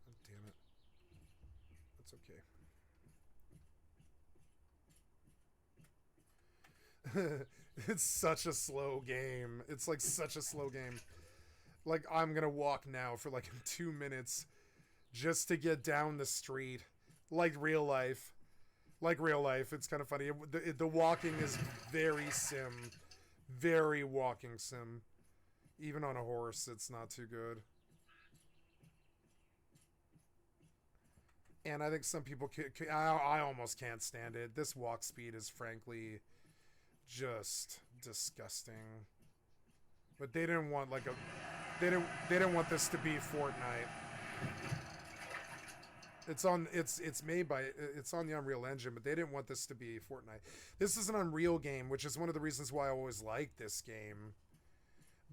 Oh, damn it. That's okay. It's such a slow game. It's like such a slow game. Like, I'm gonna walk now for like 2 minutes just to get down the street. Like real life. Like real life. It's kind of funny. The walking is very sim. Very walking sim. Even on a horse, it's not too good. And I think some people I almost can't stand it. This walk speed is frankly just disgusting. But they didn't want like a they didn't want this to be Fortnite. It's made by it's on the Unreal Engine, but they didn't want this to be Fortnite. This is an Unreal game, which is one of the reasons why I always liked this game.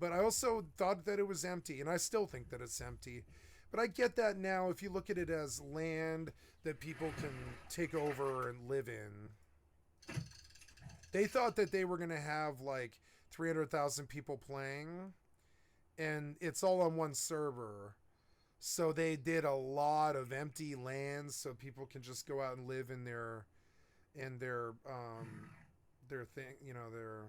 But I also thought that it was empty, and I still think that it's empty. But I get that now if you look at it as land that people can take over and live in. They thought that they were going to have like 300,000 people playing, and it's all on one server. So they did a lot of empty lands so people can just go out and live in their thing, you know, their.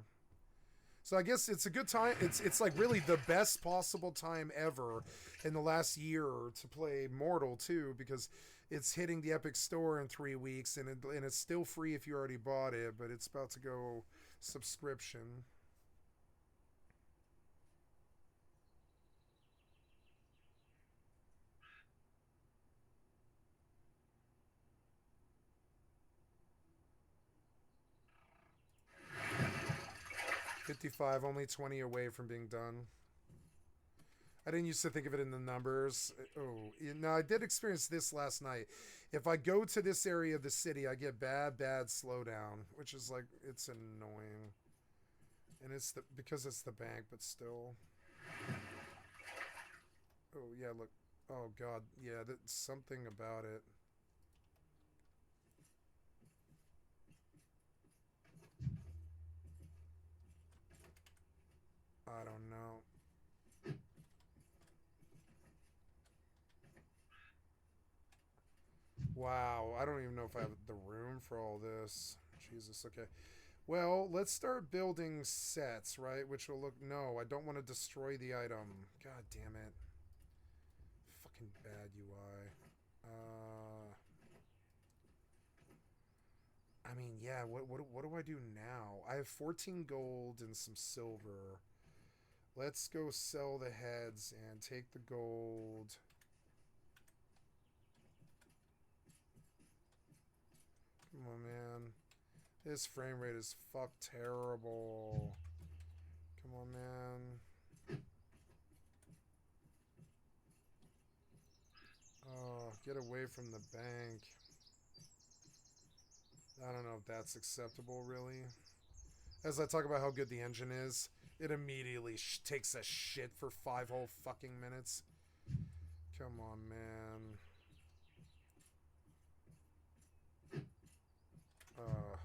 So I guess it's a good time. It's like really the best possible time ever in the last year to play Mortal 2 because it's hitting the Epic Store in 3 weeks and it's still free if you already bought it, but it's about to go subscription. $55, only 20 away from being done. I didn't used to think of it in the numbers. Oh, no, I did experience this last night. If I go to this area of the city, I get bad slowdown, which is like, it's annoying. And it's because it's the bank, but still. Oh, yeah, look. Oh, God. Yeah, that's something about it. I don't know. Wow, I don't even know if I have the room for all this. Jesus, okay. Well, let's start building sets, right? Which will look... No, I don't want to destroy the item. God damn it. Fucking bad UI. I mean, yeah, what do I do now? I have 14 gold and some silver. Let's go sell the heads and take the gold. Come on, man. This frame rate is terrible. Come on, man. Oh, get away from the bank. I don't know if that's acceptable, really. As I talk about how good the engine is, it immediately takes a shit for 5 whole fucking minutes. Come on, man.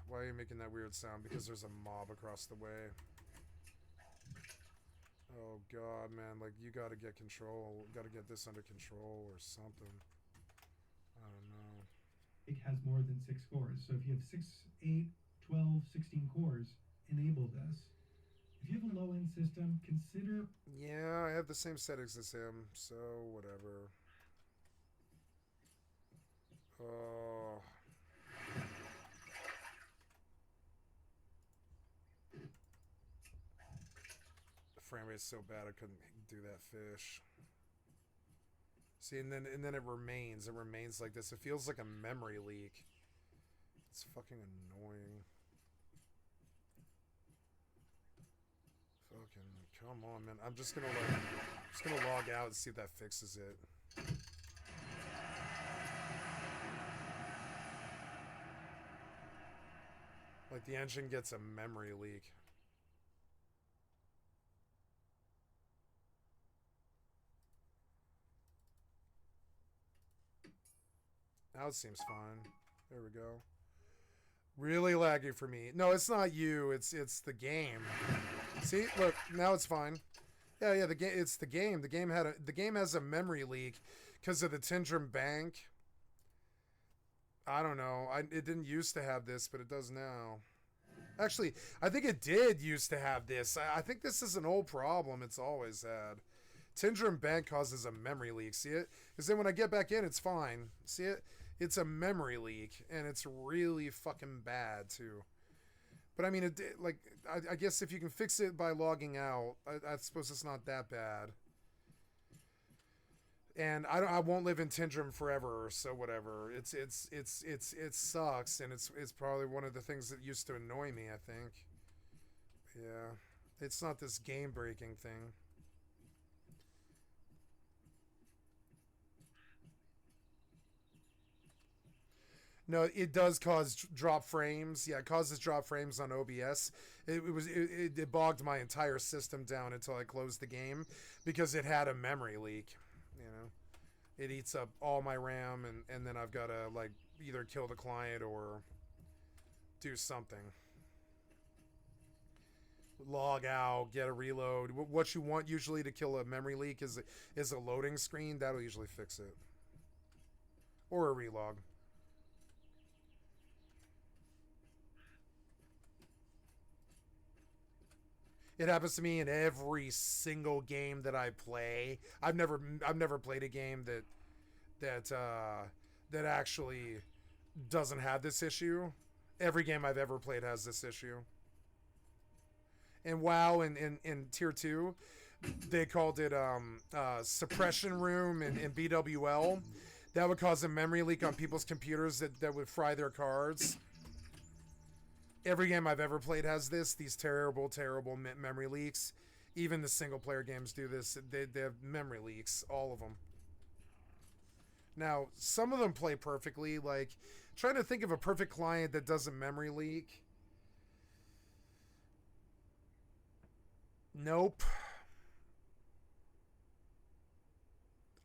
Why are you making that weird sound? Because there's a mob across the way. Oh, God, man. Like, you gotta get control. Gotta get this under control or something. I don't know. It has more than 6 cores. So if you have 6, 8, 12, 16 cores, enable this. If you have a low-end system, consider... Yeah, I have the same settings as him, so whatever. Oh... frame rate's so bad I couldn't do that fish. See, and then it remains. It remains like this. It feels like a memory leak. It's fucking annoying. Fucking come on, man. I'm just gonna log out and see if that fixes it. Like the engine gets a memory leak. Now it seems fine. There we go. Really laggy for me. No, it's not you. It's the game. See? Look, now it's fine. Yeah. The game. It's the game. The game has a memory leak because of the Tindrum Bank. I don't know. It didn't used to have this, but it does now. Actually, I think it did used to have this. I think this is an old problem it's always had. Tindrum Bank causes a memory leak. See it? Because then when I get back in, it's fine. See it? It's a memory leak, and it's really fucking bad, too. But I mean, I guess if you can fix it by logging out, I suppose it's not that bad. And I won't live in Tindrum forever, so whatever. It sucks, and it's probably one of the things that used to annoy me, I think. Yeah. It's not this game breaking thing. No, it does cause drop frames. Yeah, it causes drop frames on OBS. It bogged my entire system down until I closed the game because it had a memory leak. You know, it eats up all my RAM, and then I've got to like either kill the client or do something. Log out, get a reload. What you want usually to kill a memory leak is a loading screen. That'll usually fix it, or a relog. It happens to me in every single game that I play. I've never played a game that actually doesn't have this issue. Every game I've ever played has this issue. And WoW in Tier 2, they called it suppression room in BWL. That would cause a memory leak on people's computers that would fry their cards. Every game I've ever played has these terrible memory leaks. Even the single player games do this. They have memory leaks, all of them. Now, some of them play perfectly. Like, trying to think of a perfect client that doesn't memory leak. Nope.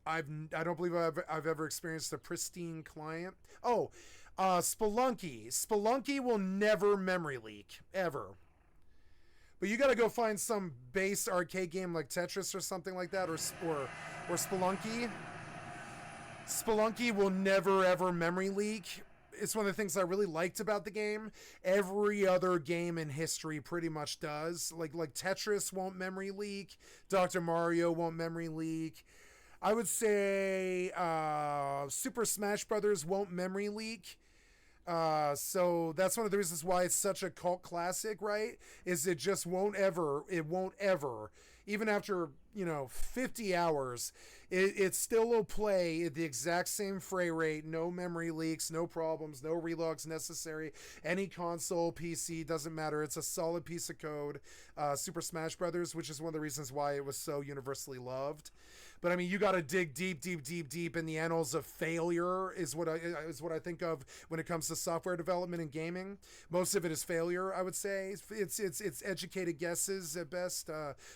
I don't believe I've ever experienced a pristine client. Oh, Spelunky. Spelunky will never memory leak, ever. But you got to go find some base arcade game like Tetris or something like that, or Spelunky. Spelunky will never ever memory leak. It's one of the things I really liked about the game. Every other game in history pretty much does. Like Tetris won't memory leak. Dr. Mario won't memory leak. I would say Super Smash Brothers won't memory leak. So that's one of the reasons why it's such a cult classic, right? Is it just won't ever, even after, 50 hours, it still will play at the exact same frame rate, no memory leaks, no problems, no relogs necessary. Any console, PC, doesn't matter. It's a solid piece of code. Super Smash Brothers, which is one of the reasons why it was so universally loved. But I mean, you got to dig deep in the annals of failure is what I think of when it comes to software development and gaming. Most of it is failure, I would say. It's educated guesses at best.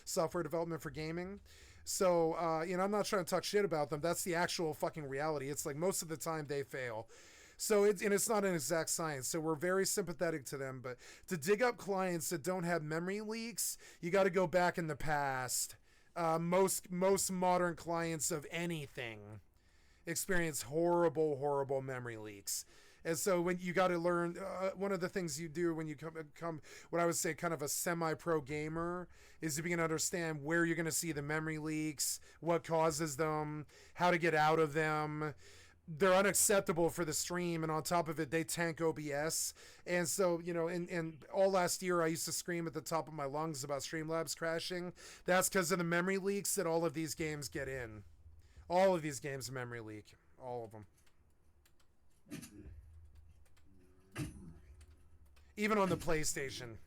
Software development for gaming. So I'm not trying to talk shit about them. That's the actual fucking reality. It's like most of the time they fail. So it's not an exact science. So we're very sympathetic to them. But to dig up clients that don't have memory leaks, you got to go back in the past. Most modern clients of anything experience horrible memory leaks. And so when you got to learn, one of the things you do when you come what I would say kind of a semi-pro gamer is you begin to understand where you're going to see the memory leaks, what causes them, how to get out of them. They're unacceptable for the stream, and on top of it, they tank OBS. And so, and all last year, I used to scream at the top of my lungs about Streamlabs crashing. That's because of the memory leaks that all of these games get in. All of these games memory leak. All of them. Even on the PlayStation.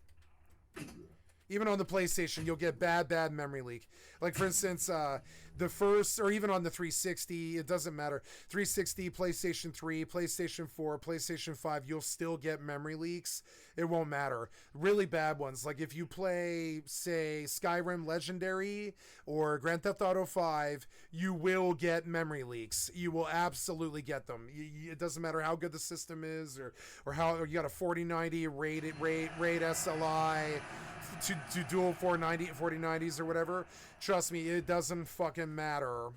Even on the PlayStation, you'll get bad memory leak. Like, for instance, the first, or even on the 360, it doesn't matter. 360, PlayStation 3, PlayStation 4, PlayStation 5, you'll still get memory leaks. It won't matter. Really bad ones. Like, if you play, say, Skyrim Legendary or Grand Theft Auto 5, you will get memory leaks. You will absolutely get them. It doesn't matter how good the system is or how you got a 4090 RAID SLI, to dual 4090s or whatever, trust me, it doesn't fucking matter.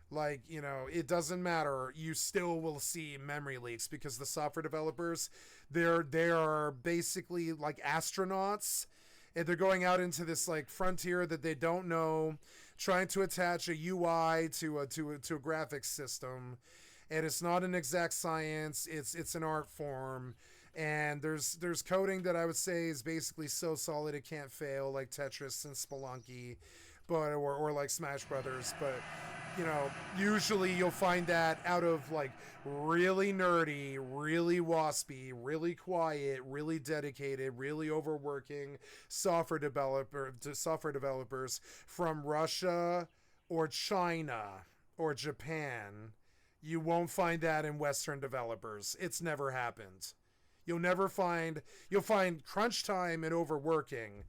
Like, you know, it doesn't matter. You still will see memory leaks because the software developers, they are basically like astronauts, and they're going out into this like frontier that they don't know, trying to attach a UI to a graphics system, and it's not an exact science. It's an art form. And there's coding that I would say is basically so solid it can't fail, like Tetris and Spelunky, but or like Smash Brothers. But you know, usually you'll find that out of like really nerdy, really waspy, really quiet, really dedicated, really overworking software developers from Russia or China or Japan. You won't find that in Western developers. It's never happened. You'll find crunch time and overworking,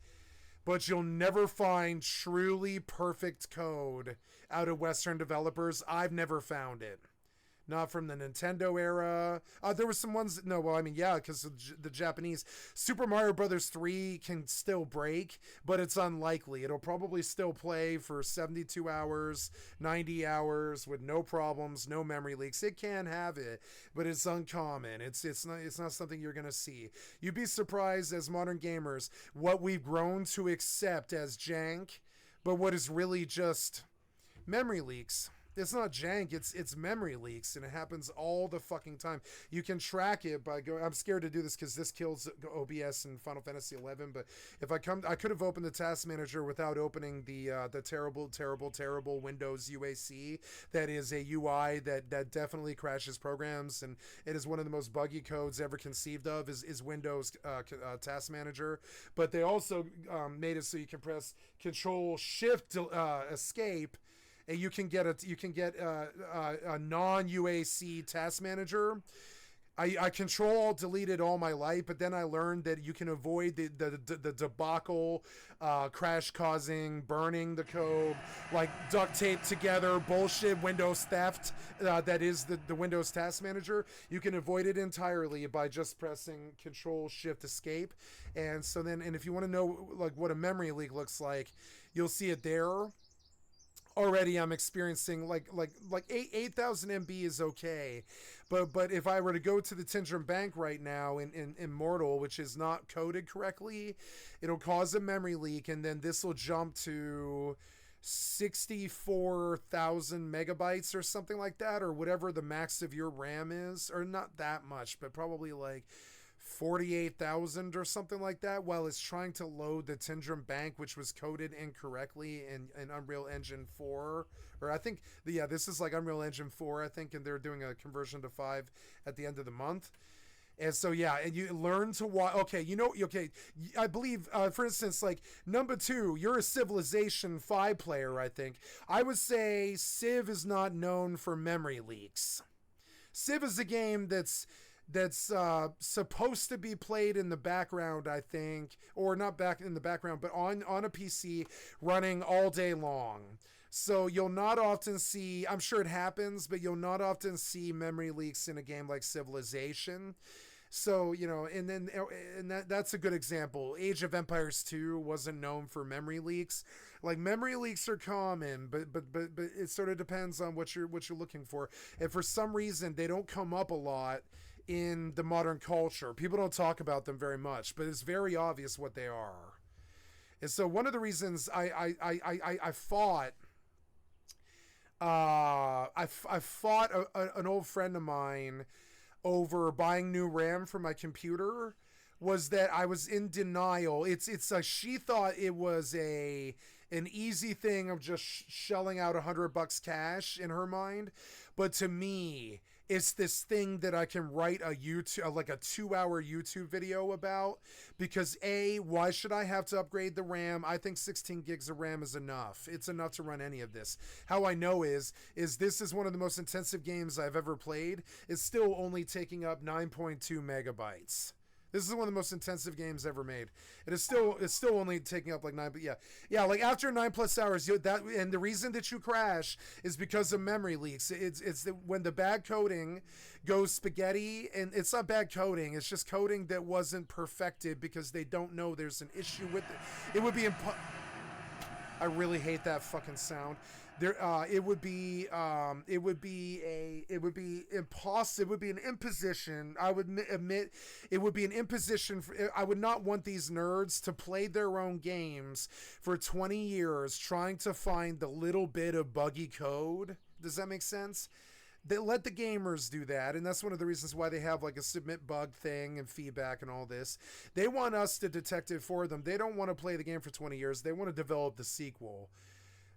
but you'll never find truly perfect code out of Western developers. I've never found it. Not from the Nintendo era. There were some ones. No, well, I mean, yeah, because the Japanese Super Mario Brothers 3 can still break, but it's unlikely. It'll probably still play for 72 hours, 90 hours with no problems, no memory leaks. It can have it, but it's uncommon. It's not something you're gonna see. You'd be surprised as modern gamers what we've grown to accept as jank, but what is really just memory leaks. It's not jank, it's memory leaks, and it happens all the fucking time. You can track it by going. I'm scared to do this because this kills OBS and Final Fantasy 11. But if I could have opened the task manager without opening the terrible Windows UAC. That is a UI that definitely crashes programs, and it is one of the most buggy codes ever conceived of. Is Windows task manager. But they also made it so you can press Control Shift Escape. And you can get a non-UAC task manager. I Control deleted all my life, but then I learned that you can avoid the debacle, crash causing, burning the code, like duct tape together bullshit Windows theft. That is the Windows Task Manager. You can avoid it entirely by just pressing Control Shift Escape. And so then, and if you want to know like what a memory leak looks like, you'll see it there. Already I'm experiencing like 8,000 MB is okay, but if I were to go to the Tindrum Bank right now in Immortal, which is not coded correctly, it'll cause a memory leak, and then this will jump to 64,000 megabytes or something like that, or whatever the max of your RAM is, or not that much, but probably like 48,000 or something like that, while it's trying to load the Tindrum Bank, which was coded incorrectly in Unreal Engine 4. Or I think, this is like Unreal Engine 4, I think, and they're doing a conversion to 5 at the end of the month. And so, yeah, and you learn to watch. Okay, I believe, for instance, like, number 2, you're a Civilization 5 player, I think. I would say Civ is not known for memory leaks. Civ is a game that's supposed to be played in the background, I think, or not back in the background, but on a PC running all day long. So you'll not often see, I'm sure it happens, but you'll not often see memory leaks in a game like Civilization. So, that's a good example. Age of Empires 2 wasn't known for memory leaks. Like, memory leaks are common, but it sort of depends on what you're looking for. And for some reason, they don't come up a lot in the modern culture. People don't talk about them very much, but it's very obvious what they are. And so one of the reasons I fought an old friend of mine over buying new RAM for my computer was that I was in denial. It's like she thought it was an easy thing of just shelling out $100 cash in her mind, but to me, it's this thing that I can write a 2-hour YouTube video about, because why should I have to upgrade the RAM? I think 16 gigs of RAM is enough. It's enough to run any of this. How I know is this is one of the most intensive games I've ever played. It's still only taking up 9.2 megabytes. This is one of the most intensive games ever made. It's still only taking up like 9, but yeah, like after 9+ hours, and the reason that you crash is because of memory leaks. It's when the bad coding goes spaghetti, and it's not bad coding. It's just coding that wasn't perfected because they don't know there's an issue with it. It would be I really hate that fucking sound. It would be an imposition. I would admit it would be an imposition. I would not want these nerds to play their own games for 20 years trying to find the little bit of buggy code. Does that make sense? They let the gamers do that, and that's one of the reasons why they have like a submit bug thing and feedback and all this. They want us to detect it for them. They don't want to play the game for 20 years. They want to develop the sequel.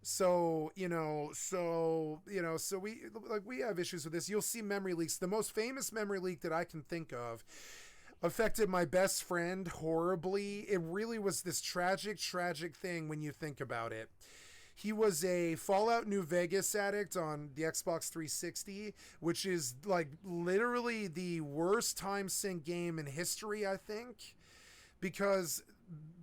So we have issues with this. You'll see memory leaks. The most famous memory leak that I can think of affected my best friend horribly. It really was this tragic thing when you think about it. He was a Fallout New Vegas addict on the Xbox 360, which is like literally the worst time sink game in history, I think, because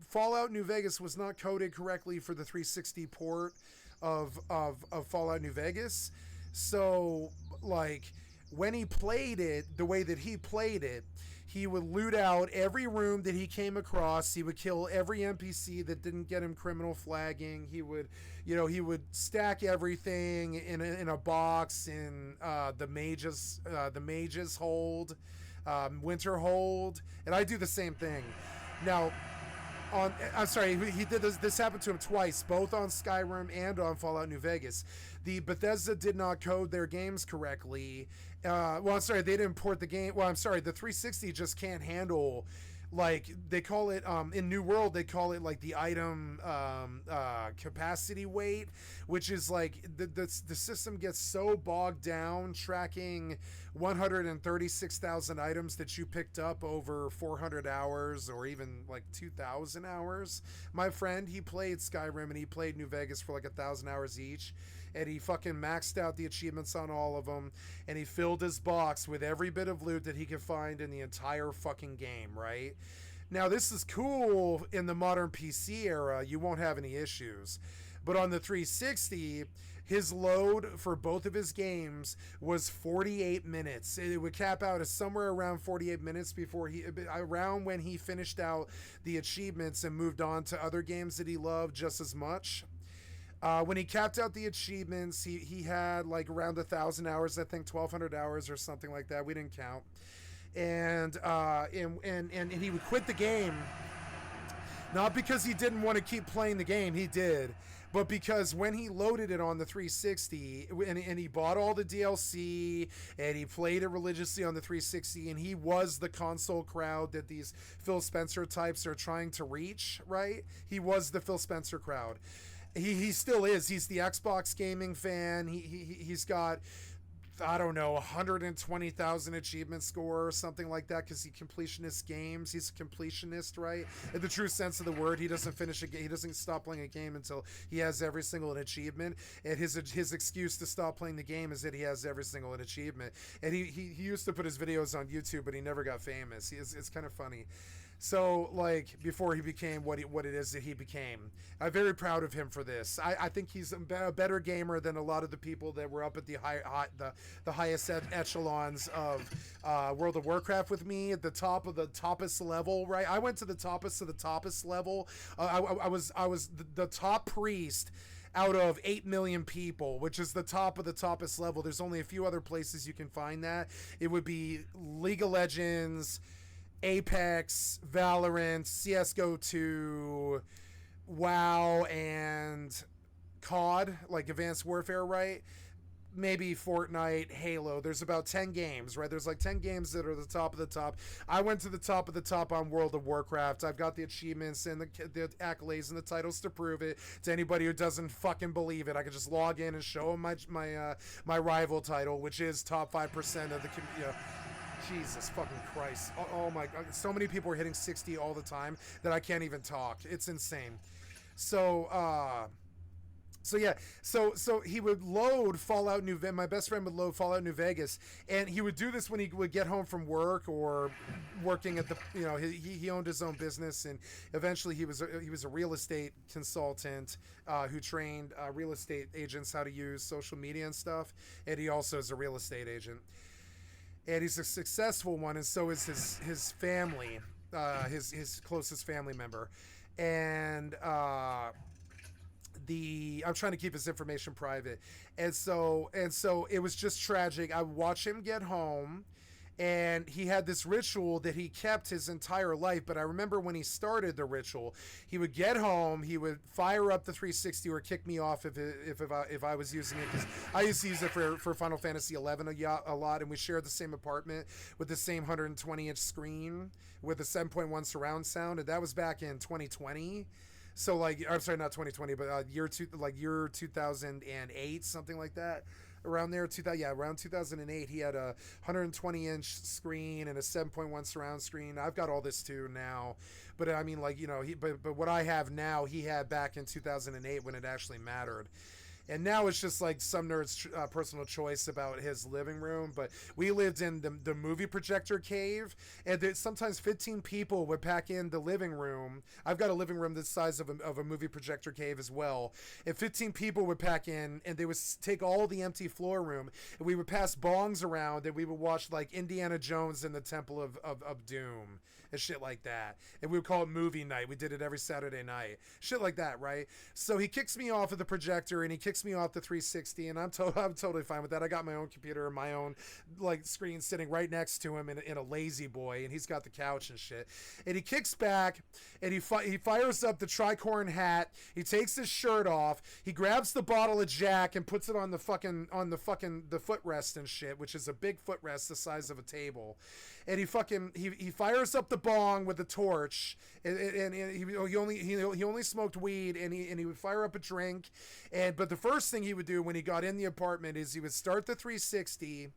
Fallout New Vegas was not coded correctly for the 360 port of Fallout New Vegas. So, like, when he played it, the way that he played it, he would loot out every room that he came across. He would kill every NPC that didn't get him criminal flagging. He would stack everything in a box in the mage's hold, winter hold, and I do the same thing. Now, I'm sorry, he did this. This happened to him twice, both on Skyrim and on Fallout New Vegas. The Bethesda did not code their games correctly. I'm sorry, they didn't port the game. Well, I'm sorry, the 360 just can't handle, like, they call it, in New World, they call it, like, the item capacity weight, which is, like, the system gets so bogged down tracking 136,000 items that you picked up over 400 hours or even, like, 2,000 hours. My friend, he played Skyrim and he played New Vegas for, like, 1,000 hours each. And he fucking maxed out the achievements on all of them. And he filled his box with every bit of loot that he could find in the entire fucking game, right? Now, this is cool in the modern PC era. You won't have any issues. But on the 360, his load for both of his games was 48 minutes. It would cap out at somewhere around 48 minutes around when he finished out the achievements and moved on to other games that he loved just as much. When he capped out the achievements, he had like around 1,000 hours, I think 1,200 hours or something like that. We didn't count. And he would quit the game, not because he didn't want to keep playing the game, he did, but because when he loaded it on the 360 and he bought all the DLC and he played it religiously on the 360, and he was the console crowd that these Phil Spencer types are trying to reach, right? He was the Phil Spencer crowd. He still is. He's the Xbox gaming fan. He's got, I don't know, 120,000 achievement score or something like that because he completionist games. He's a completionist, right? In the true sense of the word, he doesn't finish a game. He doesn't stop playing a game until he has every single achievement. And his excuse to stop playing the game is that he has every single achievement. And he used to put his videos on YouTube, but he never got famous. It's kind of funny. So, like, before he became what it is that he became. I'm very proud of him for this. I think he's a better gamer than a lot of the people that were up at the highest echelons of World of Warcraft with me, at the top of the toppest level, right? I went to the toppest of the toppest level. I was the top priest out of 8 million people, which is the top of the toppest level. There's only a few other places you can find that. It would be League of Legends, Apex, Valorant, CSGO 2, WoW, and COD, like Advanced Warfare, right? Maybe Fortnite, Halo. There's about 10 games, right? There's like 10 games that are the top of the top. I went to the top of the top on World of Warcraft. I've got the achievements and the accolades and the titles to prove it. To anybody who doesn't fucking believe it, I could just log in and show them my rival title, which is top 5% of the Jesus fucking Christ. Oh my God. So many people are hitting 60 all the time that I can't even talk. It's insane. So, So yeah, so he would load Fallout New Vegas. My best friend would load Fallout New Vegas, and he would do this when he would get home from work or working at the, he owned his own business, and eventually he was a real estate consultant who trained real estate agents how to use social media and stuff, and he also is a real estate agent, and he's a successful one, and so is his family, his closest family member, and. I'm trying to keep his information private, and so it was just tragic. I would watch him get home, and he had this ritual that he kept his entire life. But I remember when he started the ritual, he would get home, he would fire up the 360 or kick me off if I was using it, because I used to use it for Final Fantasy 11 a lot, and we shared the same apartment with the same 120-inch screen with a 7.1 surround sound, and that was back in 2020. So like, I'm sorry, not 2020, but year 2008, something like that, around there. Around 2008, he had a 120-inch screen and a 7.1 surround screen. I've got all this too now, but I mean, like, but what I have now, he had back in 2008 when it actually mattered. And now it's just like some nerd's personal choice about his living room. But we lived in the movie projector cave, and sometimes 15 people would pack in the living room. I've got a living room the size of a movie projector cave as well. And 15 people would pack in, and they would take all the empty floor room, and we would pass bongs around, and we would watch like Indiana Jones and the Temple of Doom and shit like that. And we would call it movie night. We did it every Saturday night. Shit like that, right? So he kicks me off of the projector, and he kicks me off the 360, and I'm totally fine with that. I got my own computer and my own like screen sitting right next to him in a lazy boy, and he's got the couch and shit. And he kicks back, and he fires up the tricorn hat. He takes his shirt off. He grabs the bottle of Jack and puts it on the footrest and shit, which is a big footrest the size of a table. And he fires up the bong with the torch, and he only smoked weed, and he would fire up a drink, but the first thing he would do when he got in the apartment is he would start the 360,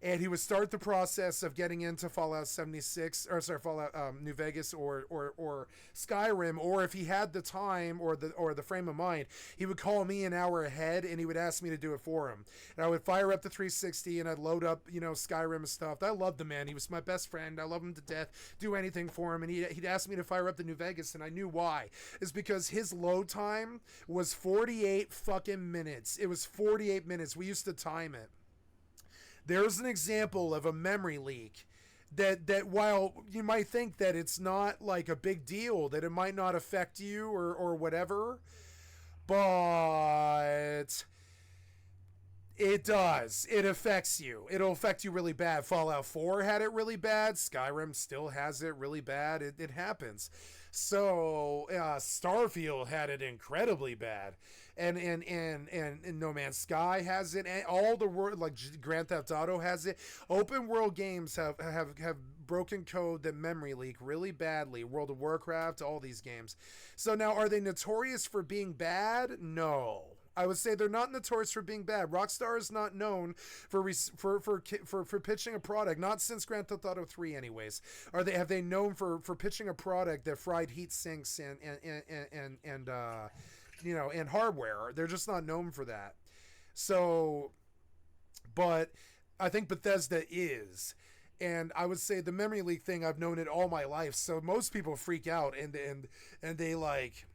and he would start the process of getting into Fallout New Vegas or Skyrim, or if he had the time or the frame of mind, he would call me an hour ahead, and he would ask me to do it for him. And I would fire up the 360, and I'd load up, Skyrim and stuff. I loved the man. He was my best friend. I love him to death. Do anything for him. And he'd ask me to fire up the New Vegas, and I knew why. It's because his load time was 48 fucking minutes. It was 48 minutes. We used to time it. There's an example of a memory leak that while you might think that it's not like a big deal, that it might not affect you or whatever, but it does. It affects you. It'll affect you really bad. Fallout 4 had it really bad. Skyrim still has it really bad. It happens. So Starfield had it incredibly bad, and No Man's Sky has it, and all the world, like Grand Theft Auto has it. Open world games have broken code that memory leak really badly. World of Warcraft, all these games. So now, are they notorious for being bad? No. I would say they're not notorious for being bad. Rockstar is not known for pitching a product, not since Grand Theft Auto 3 anyways. Have they known for pitching a product that fried heat sinks and hardware? They're just not known for that. So, but I think Bethesda is. And I would say the memory leak thing, I've known it all my life. So most people freak out and they like,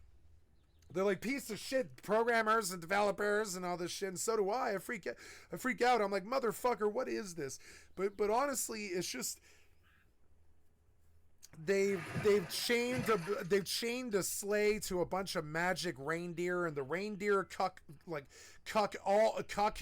they're like, piece of shit programmers and developers and all this shit, and so do I. I freak out. I'm like, motherfucker, what is this? But honestly, it's just they've chained a sleigh to a bunch of magic reindeer, and the reindeer cuck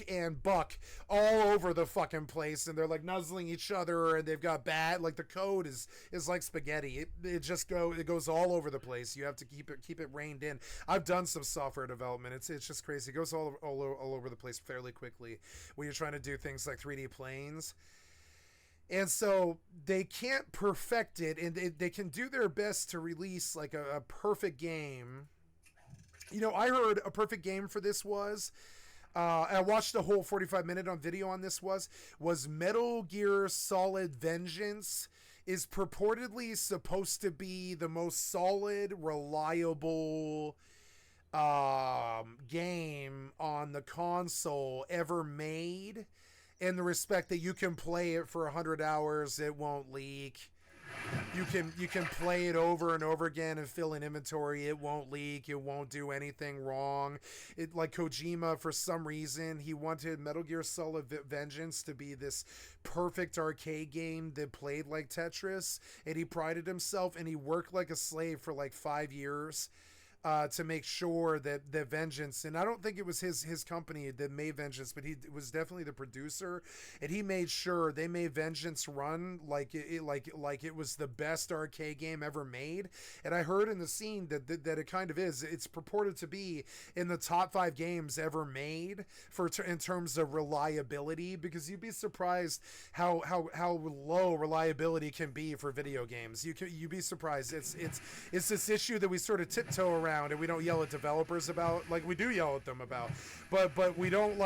and buck all over the fucking place, and they're like nuzzling each other, and they've got like the code is like spaghetti. It goes all over the place. You have to keep it reined in. I've done some software development. It's just crazy. It goes all over the place fairly quickly when you're trying to do things like 3D planes. And so they can't perfect it, and they can do their best to release like a perfect game. I heard a perfect game for this was, I watched the whole 45-minute on video on this was Metal Gear Solid Vengeance is purportedly supposed to be the most solid, reliable game on the console ever made, in the respect that you can play it for 100 hours, it won't leak. You can play it over and over again and fill in inventory. It won't leak. It won't do anything wrong. It, like Kojima, for some reason, he wanted Metal Gear Solid Vengeance to be this perfect arcade game that played like Tetris, and he prided himself, and he worked like a slave for like 5 years. To make sure that the Vengeance, and I don't think it was his company that made Vengeance, but he was definitely the producer, and he made sure they made Vengeance run like it was the best arcade game ever made. And I heard in the scene that it kind of is. It's purported to be in the top 5 games ever made in terms of reliability, because you'd be surprised how low reliability can be for video games. You'd be surprised. It's this issue that we sort of tiptoe around, and we don't yell at developers about, like we do yell at them about, but we don't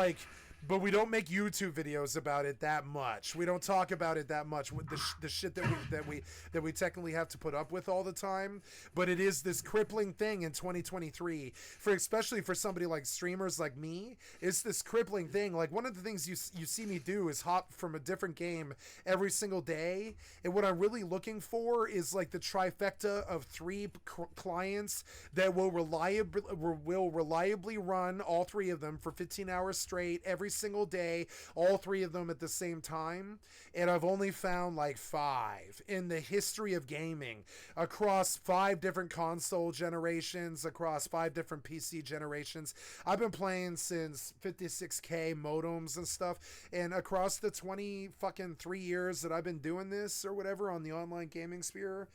but we don't make YouTube videos about it that much. We don't talk about it that much with the shit that we technically have to put up with all the time. But it is this crippling thing in 2023, especially for somebody like streamers like me. It's this crippling thing. Like, one of the things you see me do is hop from a different game every single day, and what I'm really looking for is like the trifecta of 3 clients that will reliably run all 3 of them for 15 hours straight every single day, all 3 of them at the same time. And I've only found like 5 in the history of gaming, across 5 different console generations, across 5 different PC generations. I've been playing since 56K modems and stuff, and across the 3 years that I've been doing this or whatever on the online gaming sphere,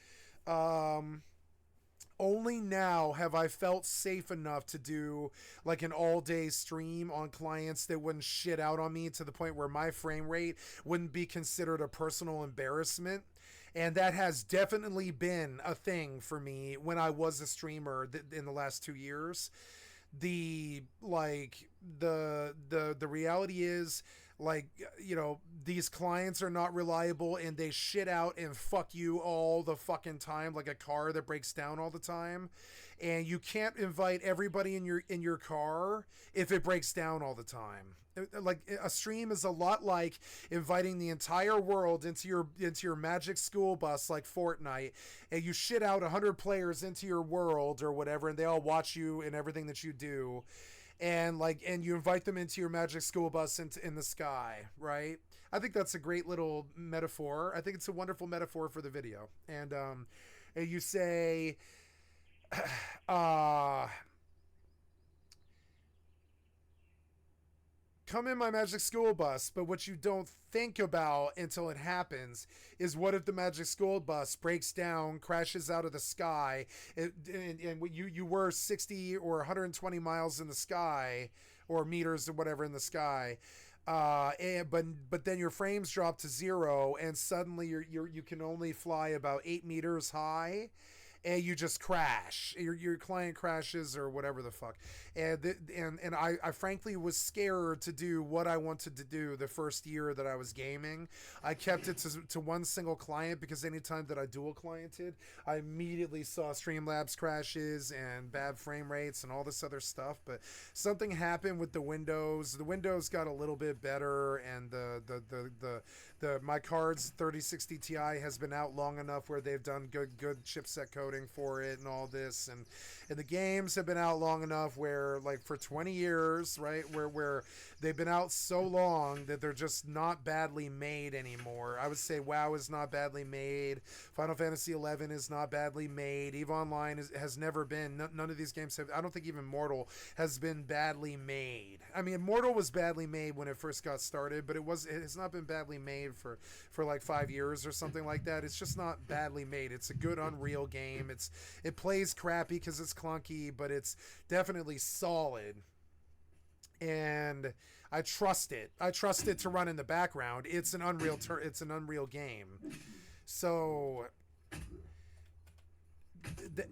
only now have I felt safe enough to do like an all-day stream on clients that wouldn't shit out on me to the point where my frame rate wouldn't be considered a personal embarrassment. And that has definitely been a thing for me when I was a streamer in the last 2 years. The reality is, like, you know, these clients are not reliable, and they shit out and fuck you all the fucking time, like a car that breaks down all the time. And you can't invite everybody in your car if it breaks down all the time. Like, a stream is a lot like inviting the entire world into your Magic School Bus, like Fortnite, and you shit out 100 players into your world or whatever, and they all watch you and everything that you do. And you invite them into your Magic School Bus in the sky, right? I think that's a great little metaphor. I think it's a wonderful metaphor for the video. And you say, come in my Magic School Bus, but what you don't think about until it happens is, what if the Magic School Bus breaks down, crashes out of the sky, and you were 60 or 120 miles in the sky, or meters or whatever in the sky, but then your frames drop to 0, and suddenly you can only fly about 8 meters high, and you just crash. Your client crashes or whatever the fuck. And I frankly was scared to do what I wanted to do the first year that I was gaming. I kept it to one single client, because anytime that I dual cliented, I immediately saw Streamlabs crashes and bad frame rates and all this other stuff. But something happened with the Windows. The Windows got a little bit better, and my card's 3060 Ti has been out long enough where they've done good chipset coding for it and all this, and the games have been out long enough where, like, for 20 years, right, where they've been out so long that they're just not badly made anymore. I would say WoW is not badly made, Final Fantasy 11 is not badly made, EVE Online has never been, none of these games have. I don't think even Mortal has been badly made. I mean, Mortal was badly made when it first got started, but it has not been badly made for like 5 years or something like that. It's just not badly made. It's a good Unreal game. It plays crappy because it's clunky, but it's definitely solid. And I trust it. I trust it to run in the background. It's an Unreal game. So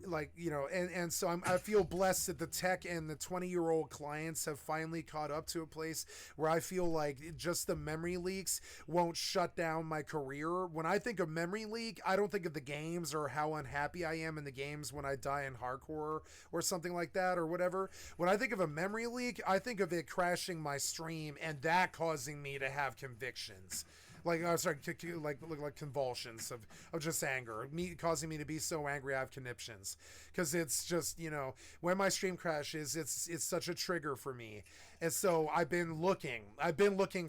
like, you know, and so I feel blessed that the tech and the 20-year-old clients have finally caught up to a place where I feel like just the memory leaks won't shut down my career. When I think of memory leak, I don't think of the games or how unhappy I am in the games when I die in hardcore or something like that or whatever. When I think of a memory leak, I think of it crashing my stream and that causing me to have convictions. Like, sorry, like convulsions of just anger, me causing me to be so angry I have conniptions, because it's just, you know, when my stream crashes, it's such a trigger for me, and so I've been looking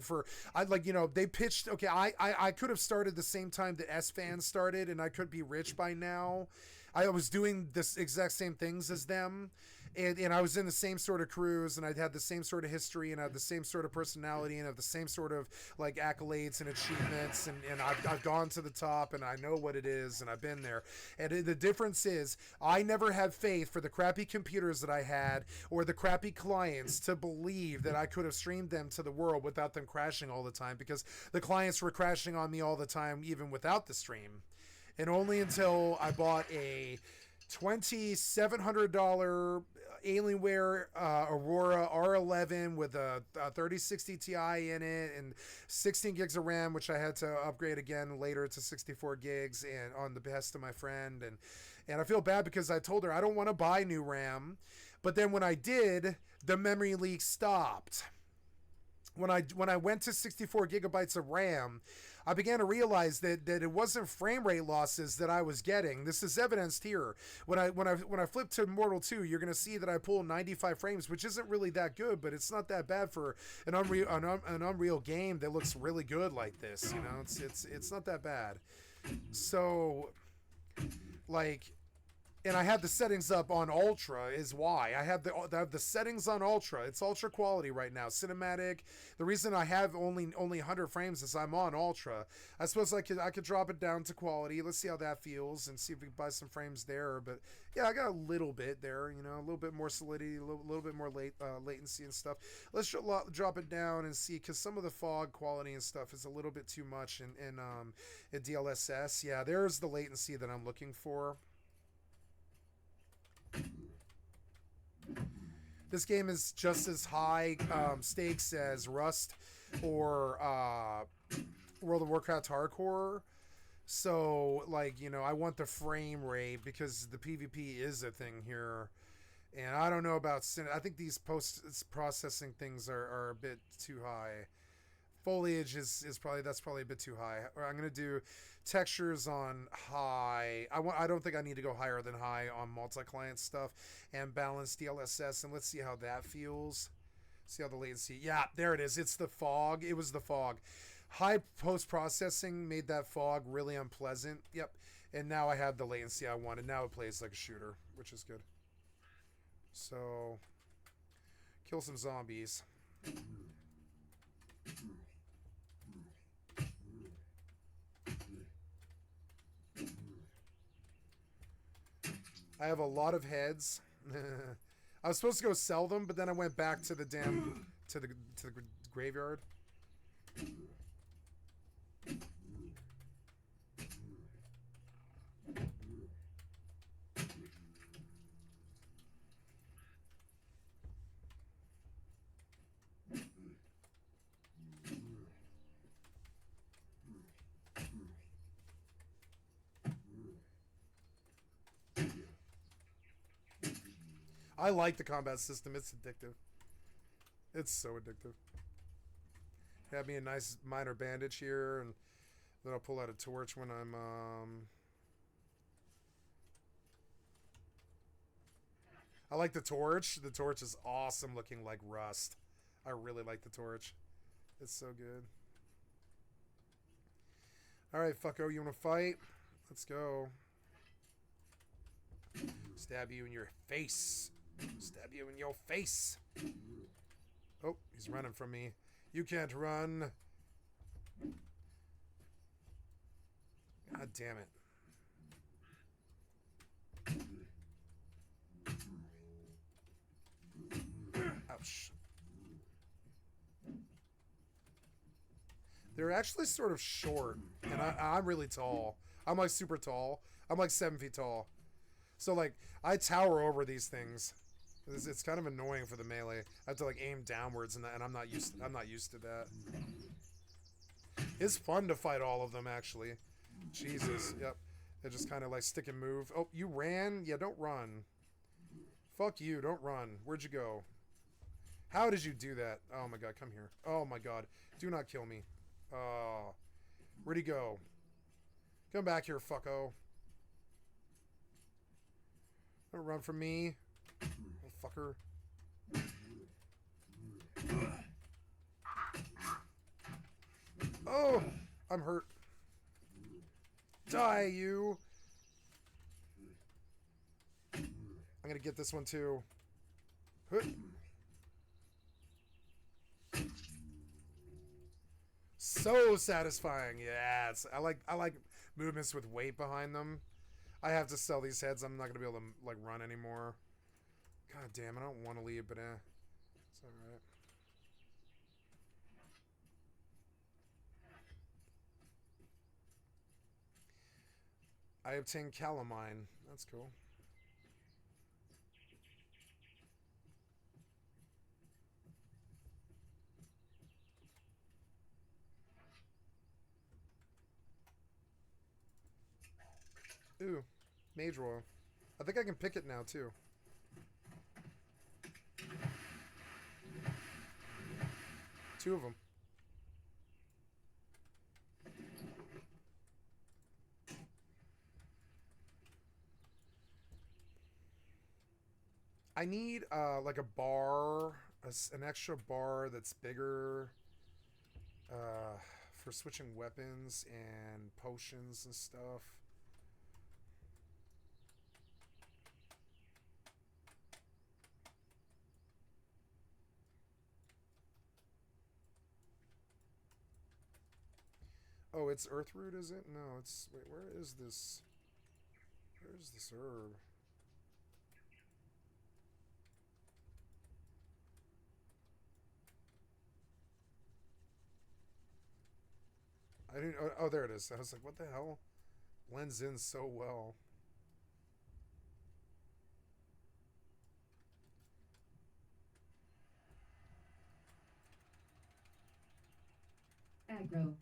for, like, you know, they pitched, okay, I could have started the same time that S-Fan started, and I could be rich by now. I was doing this exact same things as them. And I was in the same sort of crews, and I'd had the same sort of history, and I had the same sort of personality, and I have the same sort of like accolades and achievements, and I've gone to the top, and I know what it is, and I've been there. And the difference is I never had faith for the crappy computers that I had or the crappy clients to believe that I could have streamed them to the world without them crashing all the time, because the clients were crashing on me all the time, even without the stream. And only until I bought a $2,700 Alienware Aurora R11 with a 3060 Ti in it and 16 gigs of RAM, which I had to upgrade again later to 64 gigs, and on the behest of my friend. And I feel bad because I told her I don't want to buy new RAM, but then when I did, the memory leak stopped. When I went to 64 gigabytes of RAM, I began to realize that it wasn't frame rate losses that I was getting. This is evidenced here. When I flip to Mortal 2, you're going to see that I pull 95 frames, which isn't really that good, but it's not that bad for an Unreal game that looks really good like this. You know, it's not that bad. So, like, and I have the settings up on Ultra is why. I have the settings on Ultra. It's Ultra quality right now. Cinematic. The reason I have only 100 frames is I'm on Ultra. I suppose I could drop it down to quality. Let's see how that feels and see if we can buy some frames there. But yeah, I got a little bit there, you know, a little bit more solidity, a little bit more latency and stuff. Let's drop it down and see, because some of the fog quality and stuff is a little bit too much in DLSS. Yeah, there's the latency that I'm looking for. This game is just as high stakes as Rust or World of Warcraft Hardcore. So, like, you know, I want the frame rate because the PvP is a thing here. And I don't know about... I think these post-processing things are a bit too high. Foliage is probably a bit too high. I'm going to do textures on high. I don't think I need to go higher than high on multi-client stuff, and balance DLSS, and let's see how that feels. See how the latency. Yeah, there it is. It's the fog. It was the fog. High post-processing made that fog really unpleasant. Yep. And now I have the latency I wanted. Now it plays like a shooter, which is good. So, kill some zombies. I have a lot of heads. I was supposed to go sell them, but then I went back to the to the graveyard. I like the combat system. It's addictive. It's so addictive. Have me a nice minor bandage here, and then I'll pull out a torch when I'm I like the torch. The torch is awesome looking, like rust. I really like the torch. It's so good. Alright, fucko, you wanna fight? Let's go. Stab you in your face. Stab you in your face. Oh, he's running from me. You can't run. God damn it. Ouch. They're actually sort of short, and I'm really tall. I'm like super tall. I'm like 7 feet tall. So like I tower over these things. It's kind of annoying for the melee. I have to like aim downwards, and I'm not used to that. It's fun to fight all of them actually. Jesus, yep. They just kind of like stick and move. Oh, you ran? Yeah, don't run. Fuck you, don't run. Where'd you go? How did you do that? Oh my god, come here. Oh my god, do not kill me. Oh, where'd he go? Come back here, fucko. Don't run from me, oh, fucker. Oh, I'm hurt. Die, you. I'm gonna get this one too. So satisfying. Yes, I like movements with weight behind them. I have to sell these heads. I'm not gonna be able to like run anymore. God damn, I don't want to leave, but it's all right. I obtained calamine. That's cool. Ooh, mage royal. I think I can pick it now too. Two of them. I need like a bar, an extra bar that's bigger for switching weapons and potions and stuff. Oh, it's earthroot, is it? No, it's... Wait, where is this? Where is this herb? I didn't... Oh, there it is. I was like, what the hell? Blends in so well. Aggro.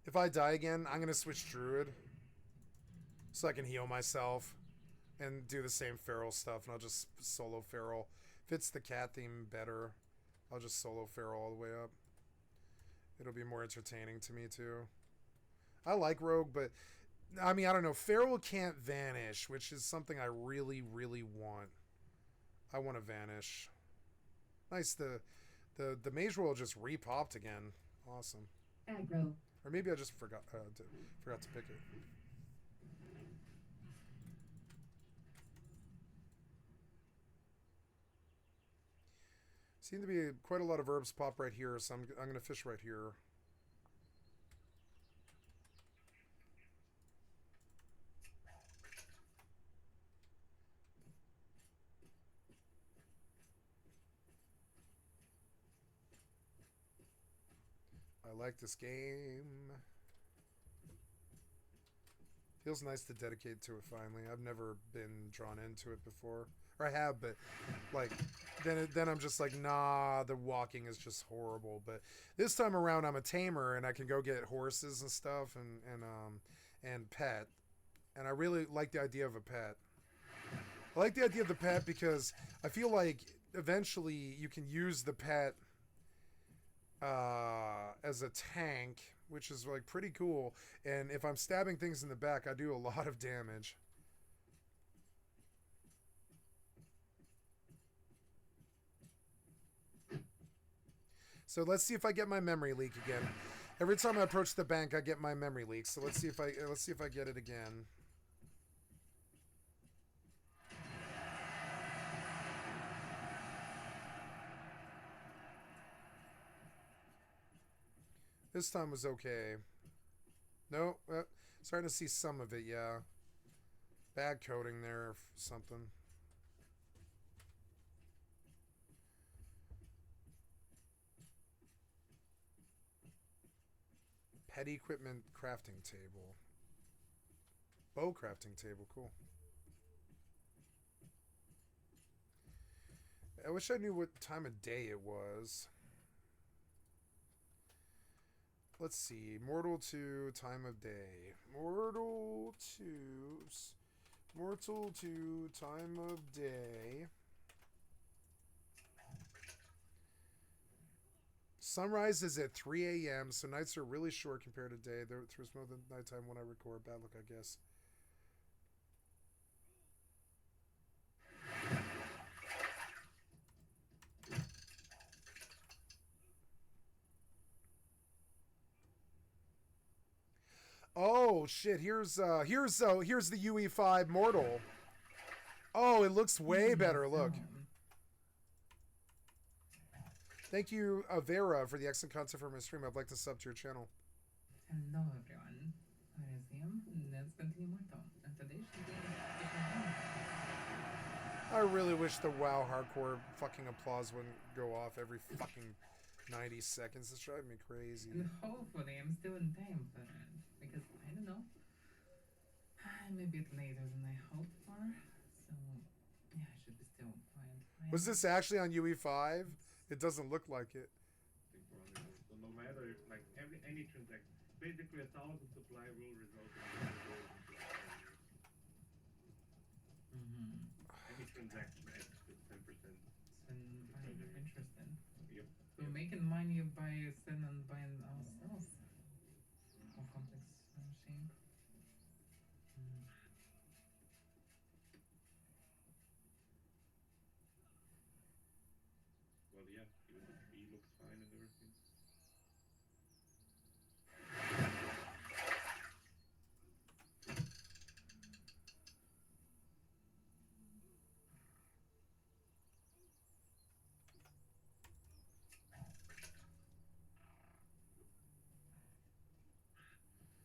If I die again, I'm going to switch druid. So I can heal myself. And do the same feral stuff. And I'll just solo feral. Fits the cat theme better. I'll just solo feral all the way up. It'll be more entertaining to me too. I like rogue, but I mean, I don't know. Feral can't vanish, which is something I really, really want. I want to vanish. Nice. The mage roll just repopped again. Awesome. Aggro. Or maybe I just forgot to pick it. Seem to be quite a lot of herbs pop right here, so I'm going to fish right here. I like this game. Feels nice to dedicate to it finally. I've never been drawn into it before. Or I have, but like then I'm just like, nah, the walking is just horrible. But this time around I'm a tamer and I can go get horses and stuff and pet. And I really like the idea of a pet. I like the idea of the pet because I feel like eventually you can use the pet as a tank, which is like pretty cool. And if I'm stabbing things in the back, I do a lot of damage. So let's see if I get my memory leak again. Every time I approach the bank, I get my memory leak. So let's see if I get it again. This time was okay. No, starting to see some of it, yeah. Bad coding there or something. Pet equipment crafting table. Bow crafting table, cool. I wish I knew what time of day it was. Let's see. Mortal to time of day. Mortal to time of day. Sunrise is at 3 a.m., so nights are really short compared to day. There's more than nighttime when I record. Bad luck, I guess. Oh shit! Here's the UE5 Mortal. Oh, it looks way better. Look. Thank you, Vera, for the excellent content for my stream. I'd like to sub to your channel. Hello, everyone. I resume. Let's continue my turn. And today should be I really wish the WoW hardcore fucking applause wouldn't go off every fucking 90 seconds. It's driving me crazy. And hopefully I'm still in time for it. Because, I don't know. I'm a bit later than I hoped for. So, yeah, I should be still quiet. Was this actually on UE5? It doesn't look like it. So no matter, like, any transaction, basically 1,000 supply will result in 1,000 Any transaction extra 10%. Interesting. Yep. So making money by selling and buying ourselves. More complex machine. Well, yeah, even the tree looks fine and everything.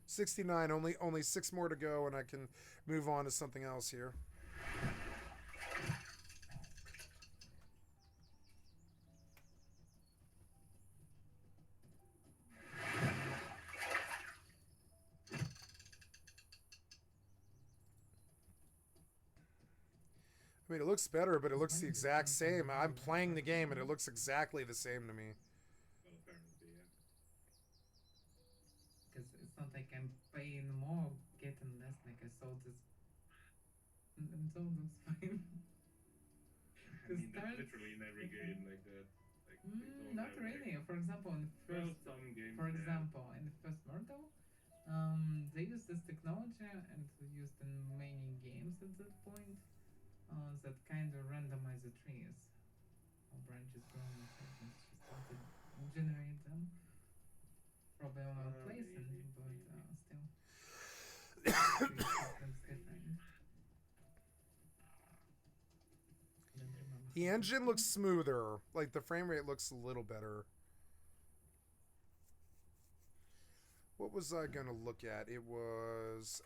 $69. Only 6 more to go, and I can move on to something else here. I mean, it looks better, but it looks the exact same. I'm playing the game, and it looks exactly the same to me. Well, apparently, yeah. Because it's not like I'm paying more, getting less. Like I sold this, and so it looks fine. I mean, that's literally in every game like that. Like, not really. For example, in the first, some games in the first Myrtle, they used this technology and used in many games at that point. That kind of randomize the trees. How branches grow and segments just started generate them. Probably on one place, maybe. but still. Looks different. The engine looks smoother. Like, the frame rate looks a little better. What was I gonna look at? It was,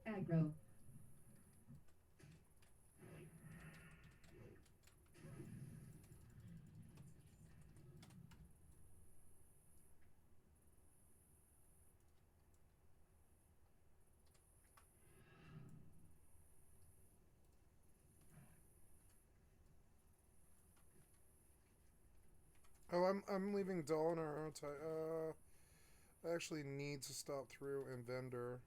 Aggro. Oh, I'm leaving Dolinar, aren't I? I actually need to stop through and vendor.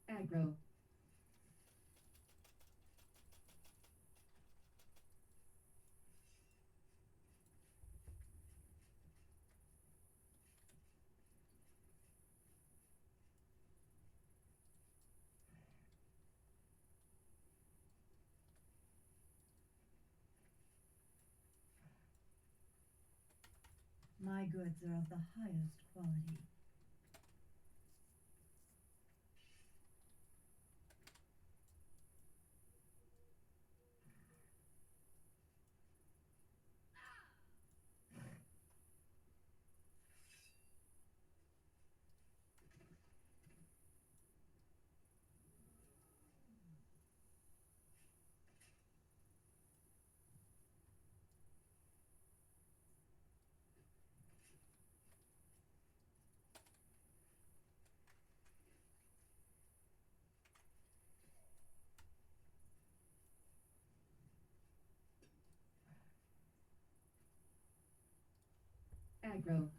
Aggro. My goods are of the highest quality. Aggro.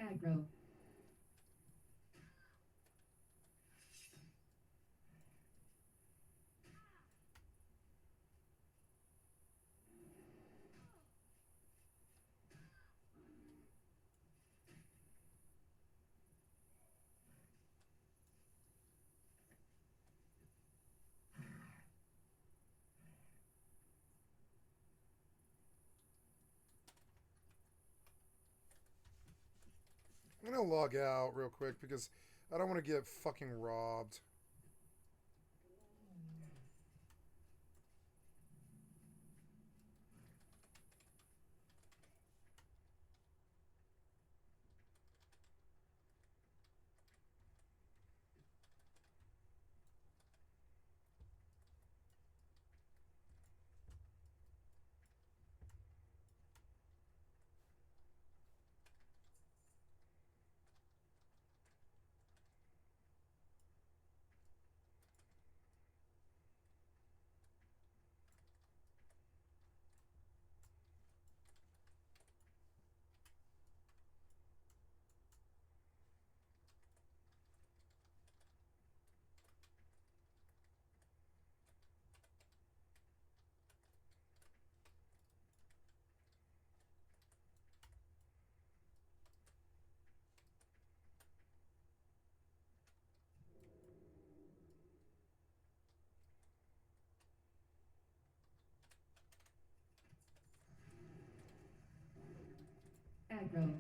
Aggro. I'm gonna log out real quick because I don't want to get fucking robbed. Aggro.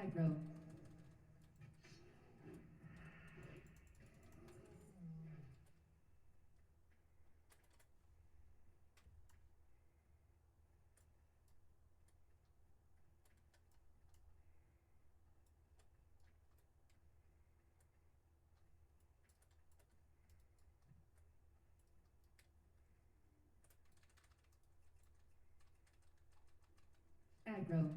Aggro. Aggro.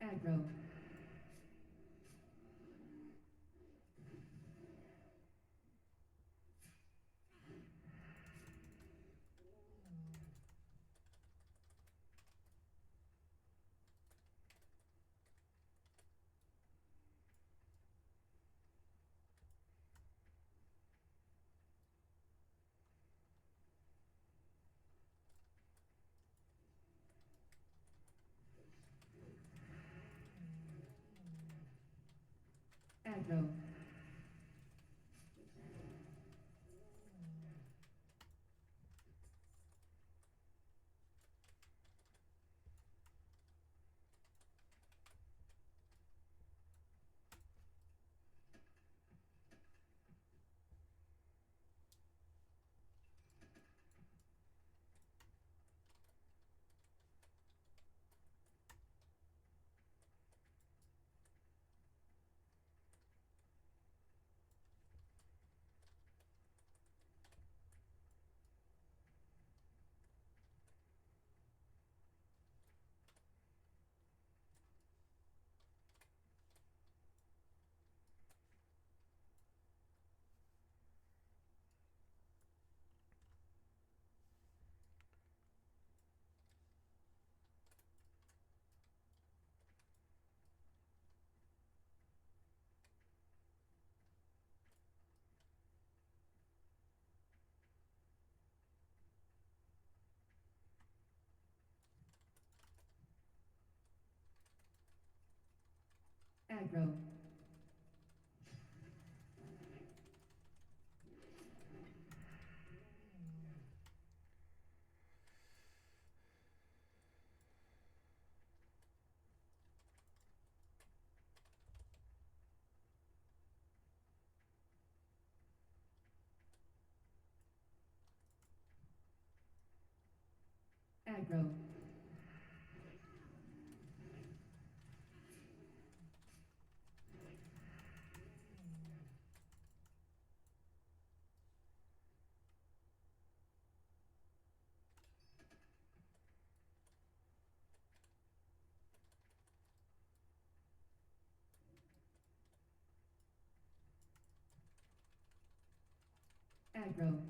Aggro. Aggro. Aggro. Aggro. Aggro.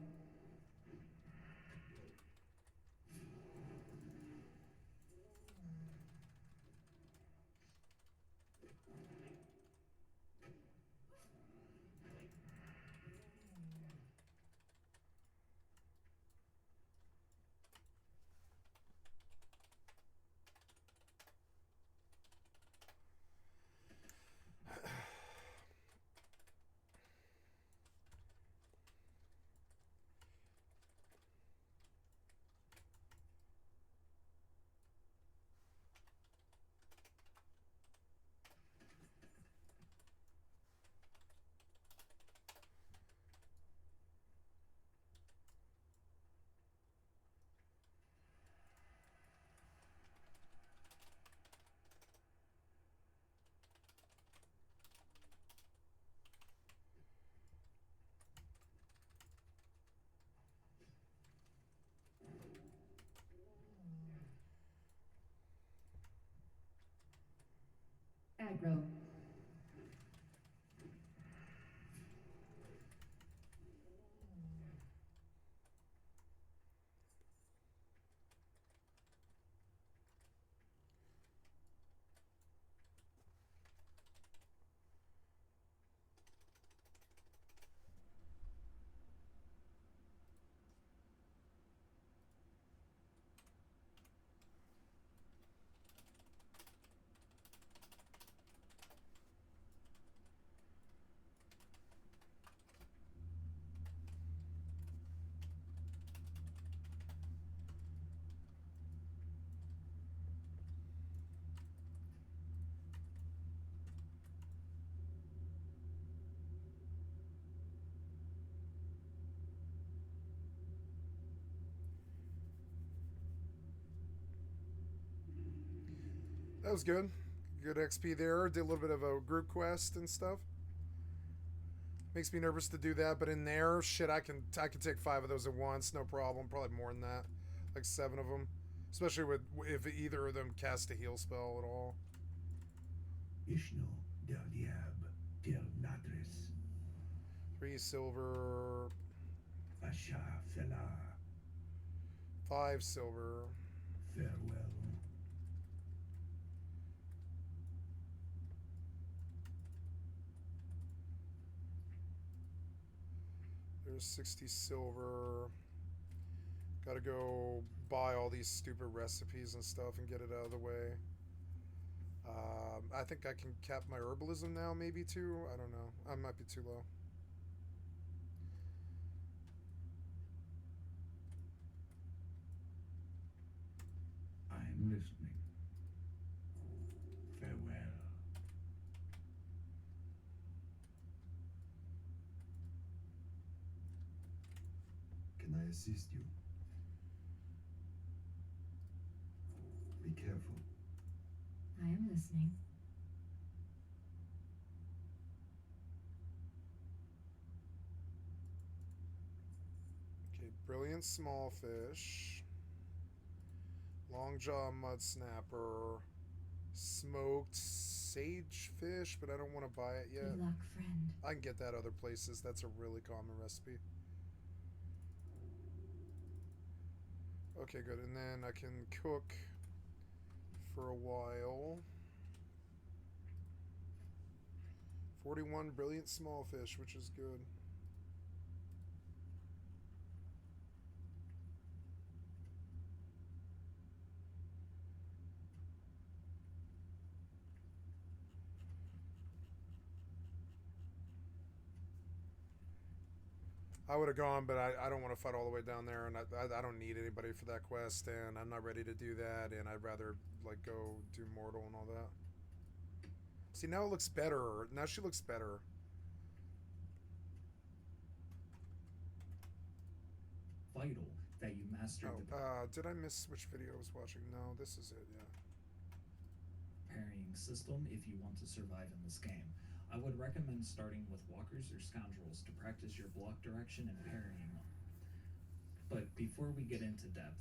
Aggro. That was good. Good XP there. Did a little bit of a group quest and stuff. Makes me nervous to do that, but in there, shit, I can take 5 of those at once, no problem. Probably more than that, like 7 of them, especially with if either of them cast a heal spell at all. Ishno del Diab del Natris. 3 silver. Asha Fela. 5 silver. Farewell. There's 60 silver. Gotta go buy all these stupid recipes and stuff and get it out of the way. I think I can cap my herbalism now, maybe too. I don't know. I might be too low. I'm listening. Farewell. Can I assist you? Be careful. I am listening. Okay, brilliant small fish. Long jaw mud snapper. Smoked sage fish, but I don't want to buy it yet. Good luck, friend. I can get that other places. That's a really common recipe. Okay, good. And then I can cook for a while. 41 brilliant small fish, which is good. I would have gone, but I don't want to fight all the way down there, and I don't need anybody for that quest, and I'm not ready to do that, and I'd rather like go do mortal and all that. See, now it looks better. Now she looks better. Vital that you master Oh, did I miss which video I was watching? No, this is it, yeah. parrying system if you want to survive in this game. I would recommend starting with walkers or scoundrels to practice your block direction and parrying them. But before we get into depth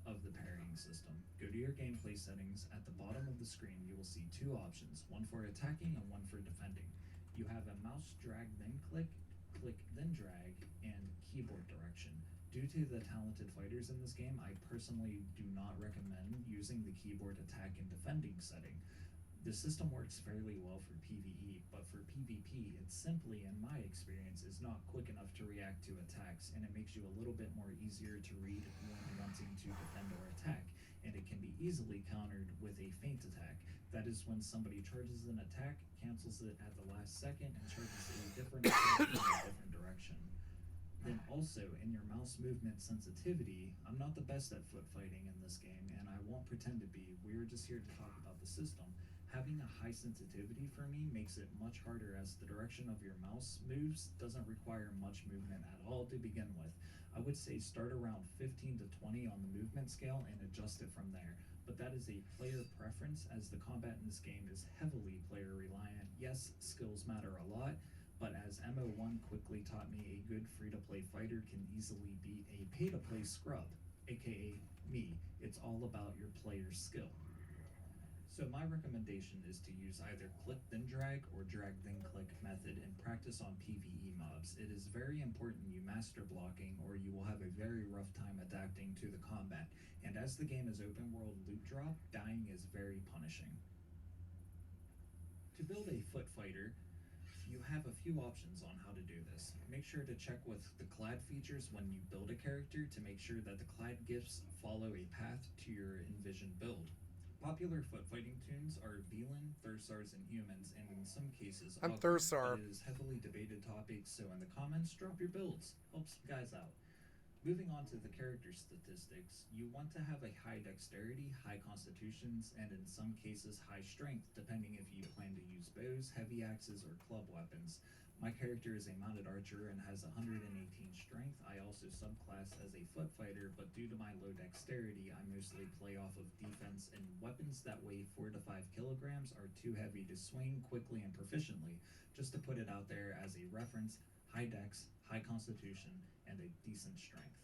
of the parrying system, go to your gameplay settings. At the bottom of the screen, you will see 2 options, one for attacking and one for defending. You have a mouse drag then click, click then drag, and keyboard direction. Due to the talented fighters in this game, I personally do not recommend using the keyboard attack and defending setting. The system works fairly well for PvE, but for PvP, it simply, in my experience, is not quick enough to react to attacks, and it makes you a little bit more easier to read when wanting to defend or attack, and it can be easily countered with a feint attack. That is when somebody charges an attack, cancels it at the last second, and charges a different attack in a different direction. Then also, in your mouse movement sensitivity, I'm not the best at foot fighting in this game, and I won't pretend to be. We're just here to talk about the system. Having a high sensitivity for me makes it much harder, as the direction of your mouse moves doesn't require much movement at all to begin with. I would say start around 15 to 20 on the movement scale and adjust it from there. But that is a player preference, as the combat in this game is heavily player reliant. Yes, skills matter a lot, but as MO1 quickly taught me, a good free-to-play fighter can easily beat a pay-to-play scrub, aka me. It's all about your player's skill. So my recommendation is to use either click then drag or drag then click method and practice on PvE mobs. It is very important you master blocking, or you will have a very rough time adapting to the combat. And as the game is open world loot drop, dying is very punishing. To build a foot fighter, you have a few options on how to do this. Make sure to check with the clad features when you build a character to make sure that the clad gifts follow a path to your envisioned build. Popular foot fighting tunes are Velan, Thursars, and humans, and in some cases, I'm Ogre, Thursar. but it is heavily debated topic, so in the comments, drop your builds. Helps you guys out. Moving on to the character statistics, you want to have a high dexterity, high constitutions, and in some cases high strength, depending if you plan to use bows, heavy axes, or club weapons. My character is a mounted archer and has 118 strength. I also subclass as a foot fighter, but due to my low dexterity, I mostly play off of defense, and weapons that weigh 4 to 5 kilograms are too heavy to swing quickly and proficiently. Just to put it out there as a reference, high dex, high constitution, and a decent strength.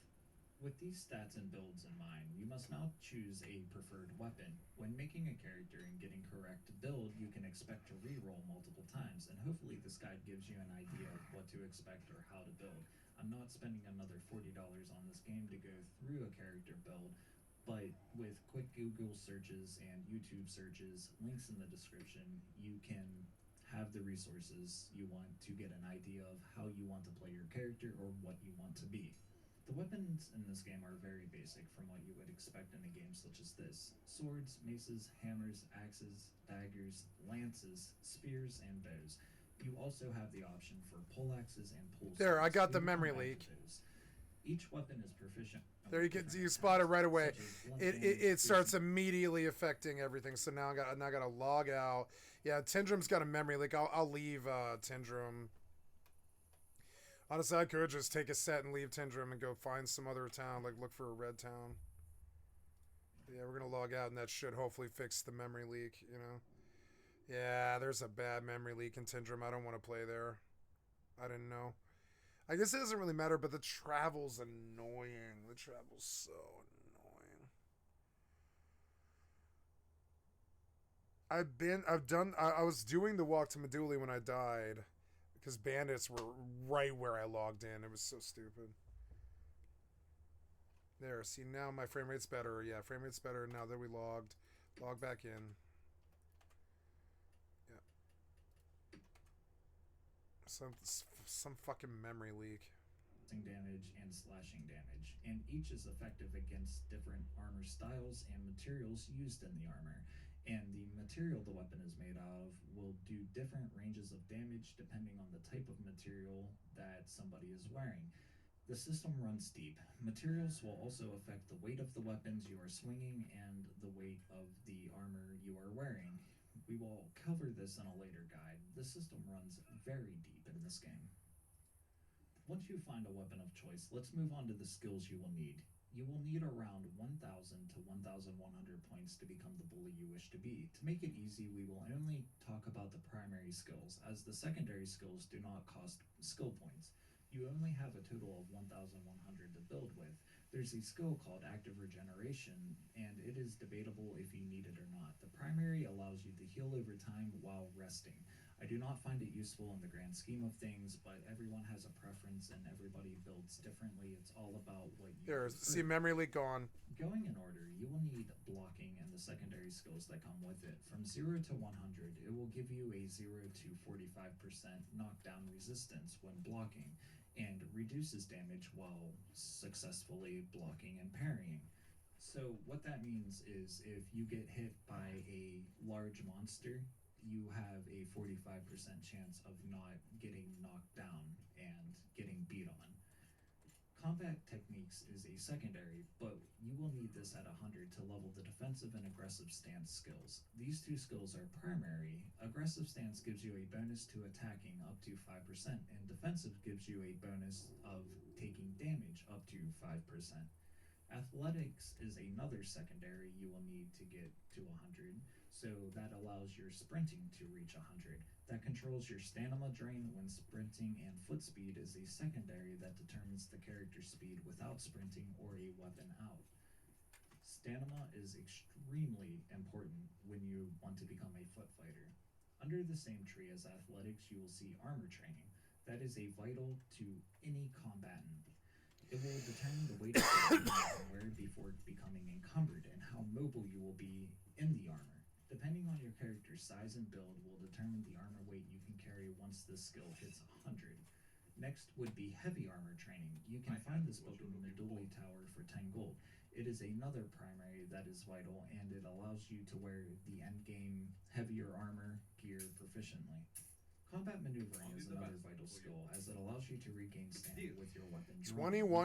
With these stats and builds in mind, you must now choose a preferred weapon. When making a character and getting correct build, you can expect to reroll multiple times, and hopefully this guide gives you an idea of what to expect or how to build. I'm not spending another $40 on this game to go through a character build, but with quick Google searches and YouTube searches, links in the description, you can have the resources you want to get an idea of how you want to play your character or what you want to be. The weapons in this game are very basic from what you would expect in a game such as this. Swords, maces, hammers, axes, daggers, lances, spears, and bows. You also have the option for poleaxes and pole There, I swords. got the We will come memory back to leak. those. Each weapon is proficient. There you with get different you spot it attacks, right away. such as blunt It damage, starts piercing, immediately affecting everything. So now I gotta log out. Yeah, Tindrum's got a memory leak. I'll leave Tindrum. Honestly, I could just take a set and leave Tindrum and go find some other town, like look for a red town. But yeah, we're gonna log out, and that should hopefully fix the memory leak. You know. Yeah, there's a bad memory leak in Tindrum. I don't want to play there. I didn't know. I guess it doesn't really matter, but the travel's annoying. The travel's so annoying. I was doing the walk to Medulla when I died, because bandits were right where I logged in. It was so stupid. There, see, now my frame rate's better. Yeah, frame rate's better now that we logged. Log back in. Yeah. Some fucking memory leak. damage and slashing damage, and each is effective against different armor styles and materials used in the armor. And the material the weapon is made out of will do different ranges of damage depending on the type of material that somebody is wearing. The system runs deep. Materials will also affect the weight of the weapons you are swinging and the weight of the armor you are wearing. We will cover this in a later guide. The system runs very deep in this game. Once you find a weapon of choice, let's move on to the skills you will need. You will need around 1,000 to 1,100 points to become the bully you wish to be. To make it easy, we will only talk about the primary skills, as the secondary skills do not cost skill points. You only have a total of 1,100 to build with. There's a skill called Active Regeneration, and it is debatable if you need it or not. The primary allows you to heal over time while resting. I do not find it useful in the grand scheme of things, but everyone has a preference and everybody builds differently. It's all about what you There's prefer. see memory leak gone. Going in order, you will need blocking and the secondary skills that come with it. From 0 to 100, it will give you a 0 to 45% knockdown resistance when blocking, and reduces damage while successfully blocking and parrying. So what that means is if you get hit by a large monster, you have a 45% chance of not getting knocked down and getting beat on. Combat techniques is a secondary, but you will need this at 100 to level the defensive and aggressive stance skills. These two skills are primary. Aggressive stance gives you a bonus to attacking up to 5%, and defensive gives you a bonus of taking damage up to 5%. Athletics is another secondary you will need to get to 100, so that allows your sprinting to reach 100. That controls your stamina drain when sprinting, and foot speed is a secondary that determines the character's speed without sprinting or a weapon out. Stamina is extremely important when you want to become a foot fighter. Under the same tree as athletics, you will see armor training. That is a vital to any combatant. It will determine the weight of the armor you wear before becoming encumbered and how mobile you will be in the armor. Depending on your character's size and build will determine the armor weight you can carry once this skill hits 100. Next would be heavy armor training. You can find this book in the Medulla Tower for 10 gold. It is another primary that is vital, and it allows you to wear the endgame heavier armor gear proficiently. Combat maneuvering is another vital skill, as it allows you to regain stamina with your weapon drawn. 21